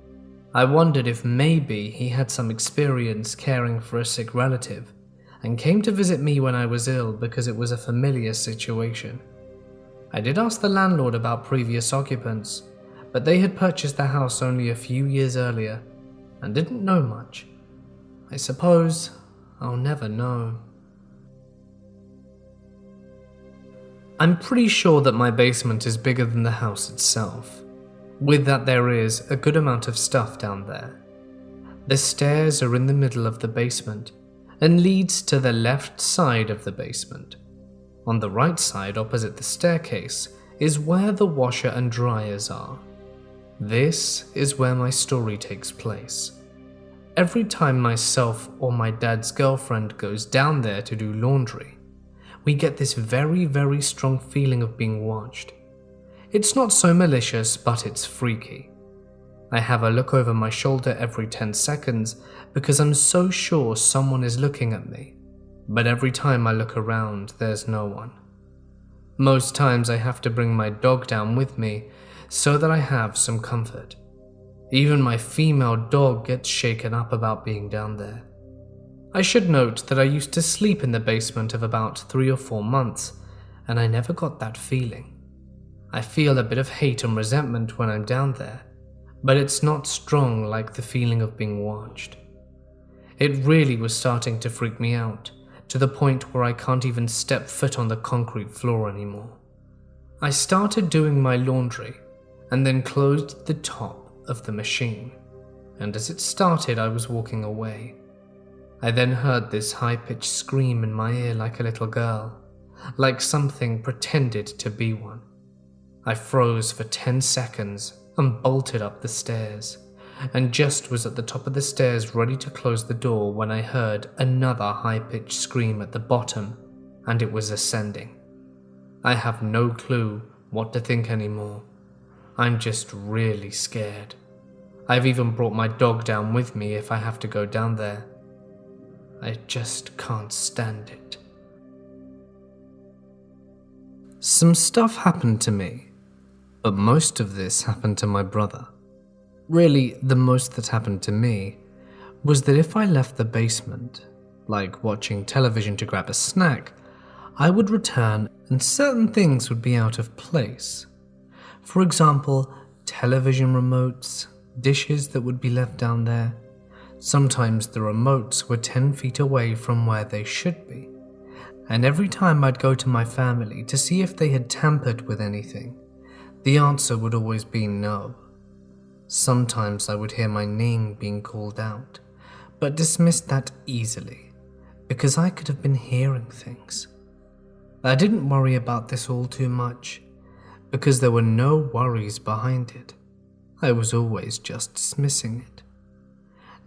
I wondered if maybe he had some experience caring for a sick relative, and came to visit me when I was ill because it was a familiar situation. I did ask the landlord about previous occupants, but they had purchased the house only a few years earlier, and didn't know much. I suppose I'll never know. I'm pretty sure that my basement is bigger than the house itself. With that, there is a good amount of stuff down there. The stairs are in the middle of the basement and leads to the left side of the basement. On the right side, opposite the staircase, is where the washer and dryers are. This is where my story takes place. Every time myself or my dad's girlfriend goes down there to do laundry, we get this very, very strong feeling of being watched. It's not so malicious, but it's freaky. I have a look over my shoulder every 10 seconds because I'm so sure someone is looking at me, but every time I look around, there's no one. Most times I have to bring my dog down with me so that I have some comfort. Even my female dog gets shaken up about being down there. I should note that I used to sleep in the basement of about 3 or 4 months, and I never got that feeling. I feel a bit of hate and resentment when I'm down there, but it's not strong like the feeling of being watched. It really was starting to freak me out, to the point where I can't even step foot on the concrete floor anymore. I started doing my laundry, and then closed the top of the machine, and as it started I was walking away. I then heard this high-pitched scream in my ear like a little girl, like something pretended to be one. I froze for 10 seconds and bolted up the stairs, and just was at the top of the stairs ready to close the door when I heard another high-pitched scream at the bottom, and it was ascending. I have no clue what to think anymore. I'm just really scared. I've even brought my dog down with me if I have to go down there. I just can't stand it. Some stuff happened to me, but most of this happened to my brother. Really, the most that happened to me was that if I left the basement, like watching television to grab a snack, I would return and certain things would be out of place. For example, television remotes, dishes that would be left down there. Sometimes the remotes were 10 feet away from where they should be, and every time I'd go to my family to see if they had tampered with anything, the answer would always be no. Sometimes I would hear my name being called out, but dismissed that easily, because I could have been hearing things. I didn't worry about this all too much, because there were no worries behind it. I was always just dismissing it.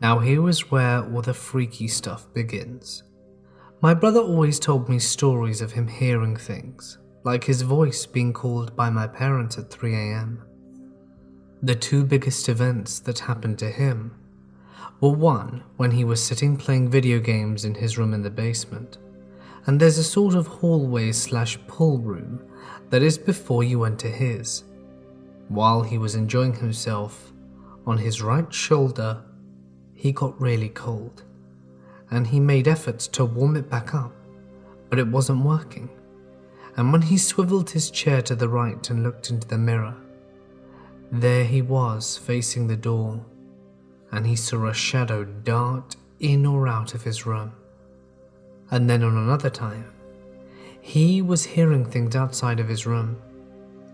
Now here was where all the freaky stuff begins. My brother always told me stories of him hearing things, like his voice being called by my parents at 3 a.m. The two biggest events that happened to him were one when he was sitting playing video games in his room in the basement, and there's a sort of hallway/pool room that is before you enter his. While he was enjoying himself, on his right shoulder, he got really cold, and he made efforts to warm it back up, but it wasn't working. And when he swiveled his chair to the right and looked into the mirror, there he was facing the door, and he saw a shadow dart in or out of his room. And then on another time, he was hearing things outside of his room.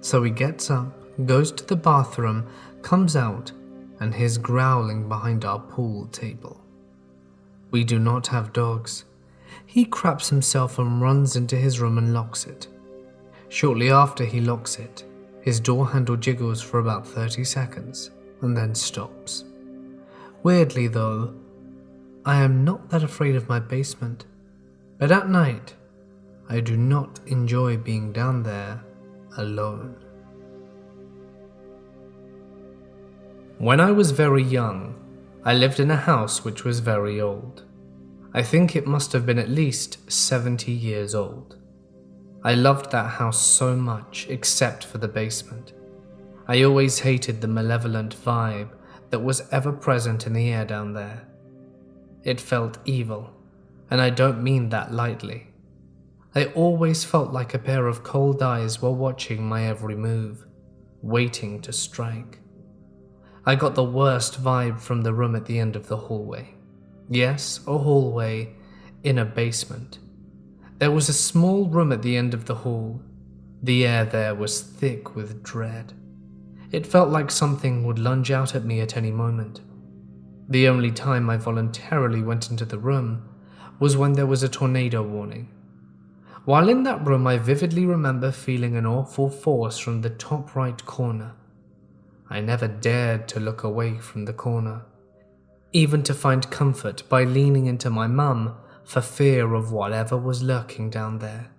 So he gets up, goes to the bathroom, comes out, and hears growling behind our pool table. We do not have dogs. He craps himself and runs into his room and locks it. Shortly after he locks it, his door handle jiggles for about 30 seconds and then stops. Weirdly though, I am not that afraid of my basement, but at night, I do not enjoy being down there alone. When I was very young, I lived in a house which was very old. I think it must have been at least 70 years old. I loved that house so much except for the basement. I always hated the malevolent vibe that was ever present in the air down there. It felt evil, and I don't mean that lightly. I always felt like a pair of cold eyes were watching my every move, waiting to strike. I got the worst vibe from the room at the end of the hallway. Yes, a hallway in a basement. There was a small room at the end of the hall. The air there was thick with dread. It felt like something would lunge out at me at any moment. The only time I voluntarily went into the room was when there was a tornado warning. While in that room, I vividly remember feeling an awful force from the top right corner. I never dared to look away from the corner, even to find comfort by leaning into my mum for fear of whatever was lurking down there.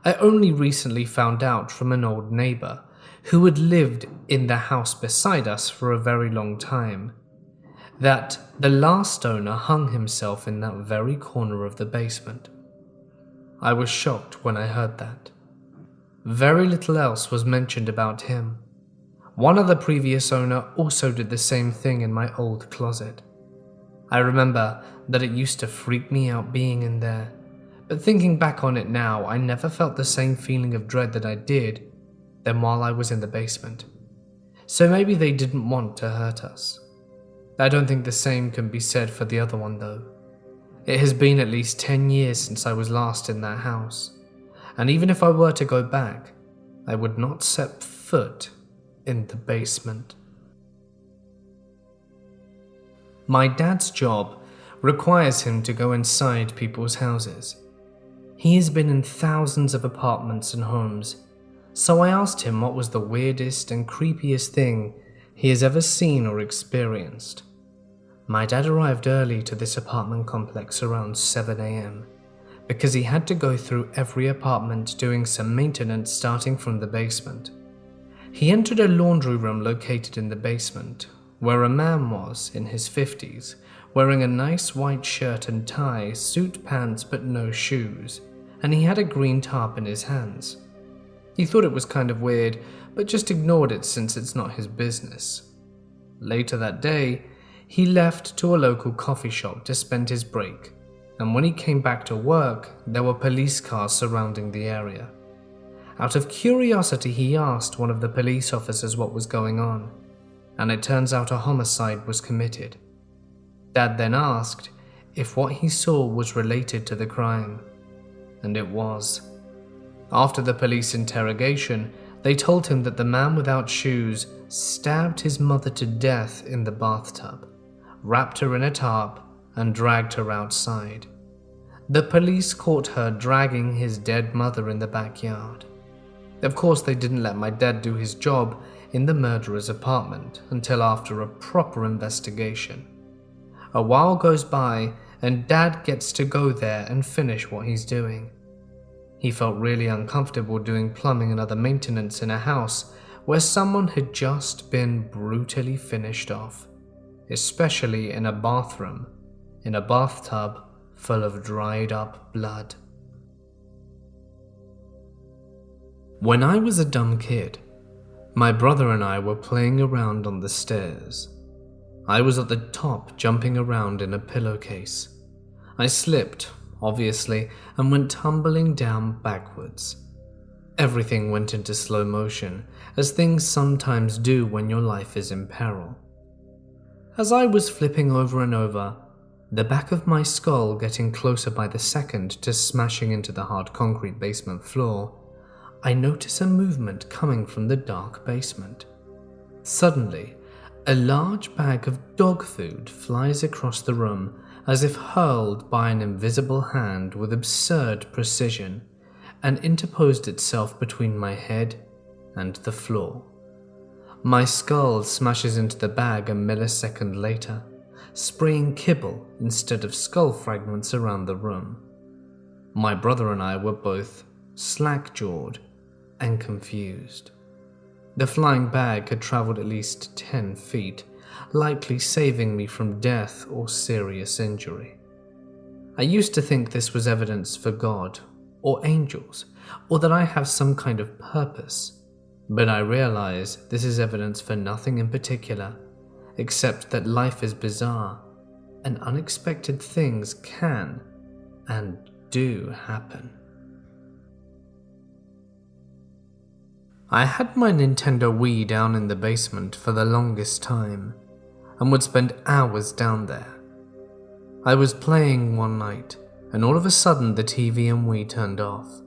I only recently found out from an old neighbor who had lived in the house beside us for a very long time that the last owner hung himself in that very corner of the basement. I was shocked when I heard that. Very little else was mentioned about him. One other previous owner also did the same thing in my old closet. I remember that it used to freak me out being in there, but thinking back on it now, I never felt the same feeling of dread that I did then while I was in the basement. So maybe they didn't want to hurt us. I don't think the same can be said for the other one though. It has been at least 10 years since I was last in that house, and even if I were to go back, I would not set foot in the basement. My dad's job requires him to go inside people's houses. He has been in thousands of apartments and homes, so I asked him what was the weirdest and creepiest thing he has ever seen or experienced. My dad arrived early to this apartment complex around 7 a.m. because he had to go through every apartment doing some maintenance starting from the basement. He entered a laundry room located in the basement, where a man was in his 50s, wearing a nice white shirt and tie, suit pants but no shoes, and he had a green tarp in his hands. He thought it was kind of weird, but just ignored it since it's not his business. Later that day, he left to a local coffee shop to spend his break, and when he came back to work, there were police cars surrounding the area. Out of curiosity, he asked one of the police officers what was going on, and it turns out a homicide was committed. Dad then asked if what he saw was related to the crime, and it was. After the police interrogation, they told him that the man without shoes stabbed his mother to death in the bathtub, wrapped her in a tarp, and dragged her outside. The police caught her dragging his dead mother in the backyard. Of course, they didn't let my dad do his job in the murderer's apartment until after a proper investigation. A while goes by and Dad gets to go there and finish what he's doing. He felt really uncomfortable doing plumbing and other maintenance in a house where someone had just been brutally finished off, especially in a bathroom, in a bathtub full of dried up blood. When I was a dumb kid, my brother and I were playing around on the stairs. I was at the top jumping around in a pillowcase. I slipped, obviously, and went tumbling down backwards. Everything went into slow motion, as things sometimes do when your life is in peril. As I was flipping over and over, the back of my skull getting closer by the second to smashing into the hard concrete basement floor, I notice a movement coming from the dark basement. Suddenly, a large bag of dog food flies across the room as if hurled by an invisible hand with absurd precision, and interposed itself between my head and the floor. My skull smashes into the bag a millisecond later, spraying kibble instead of skull fragments around the room. My brother and I were both slack-jawed and confused. The flying bag had traveled at least 10 feet, likely saving me from death or serious injury. I used to think this was evidence for God or angels, or that I have some kind of purpose, but I realize this is evidence for nothing in particular, except that life is bizarre and unexpected things can and do happen. I had my Nintendo Wii down in the basement for the longest time, and would spend hours down there. I was playing one night, and all of a sudden the TV and Wii turned off.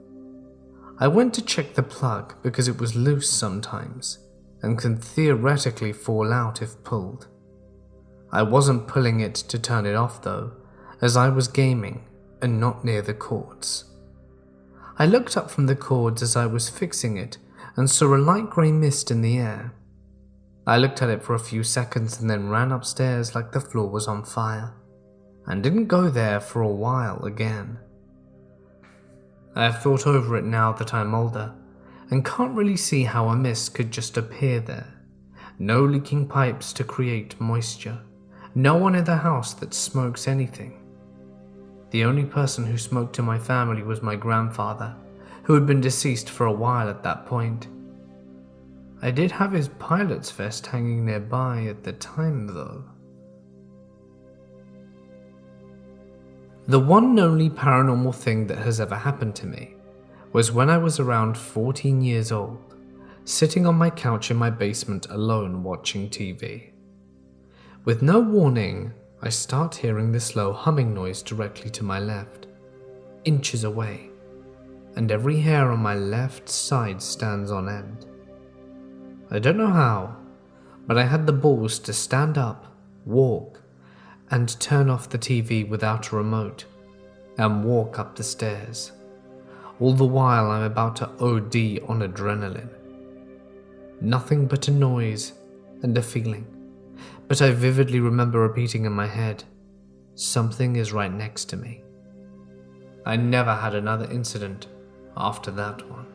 I went to check the plug because it was loose sometimes, and can theoretically fall out if pulled. I wasn't pulling it to turn it off though, as I was gaming and not near the cords. I looked up from the cords as I was fixing it and saw a light grey mist in the air. I looked at it for a few seconds and then ran upstairs like the floor was on fire, and didn't go there for a while again. I have thought over it now that I'm older, and can't really see how a mist could just appear there. No leaking pipes to create moisture, no one in the house that smokes anything. The only person who smoked in my family was my grandfather, who had been deceased for a while at that point. I did have his pilot's vest hanging nearby at the time though. The one and only paranormal thing that has ever happened to me was when I was around 14 years old, sitting on my couch in my basement alone watching TV. With no warning, I start hearing the slow humming noise directly to my left, inches away, and every hair on my left side stands on end. I don't know how, but I had the balls to stand up, walk, and turn off the TV without a remote and walk up the stairs. All the while I'm about to OD on adrenaline. Nothing but a noise and a feeling, but I vividly remember repeating in my head, something is right next to me. I never had another incident after that one.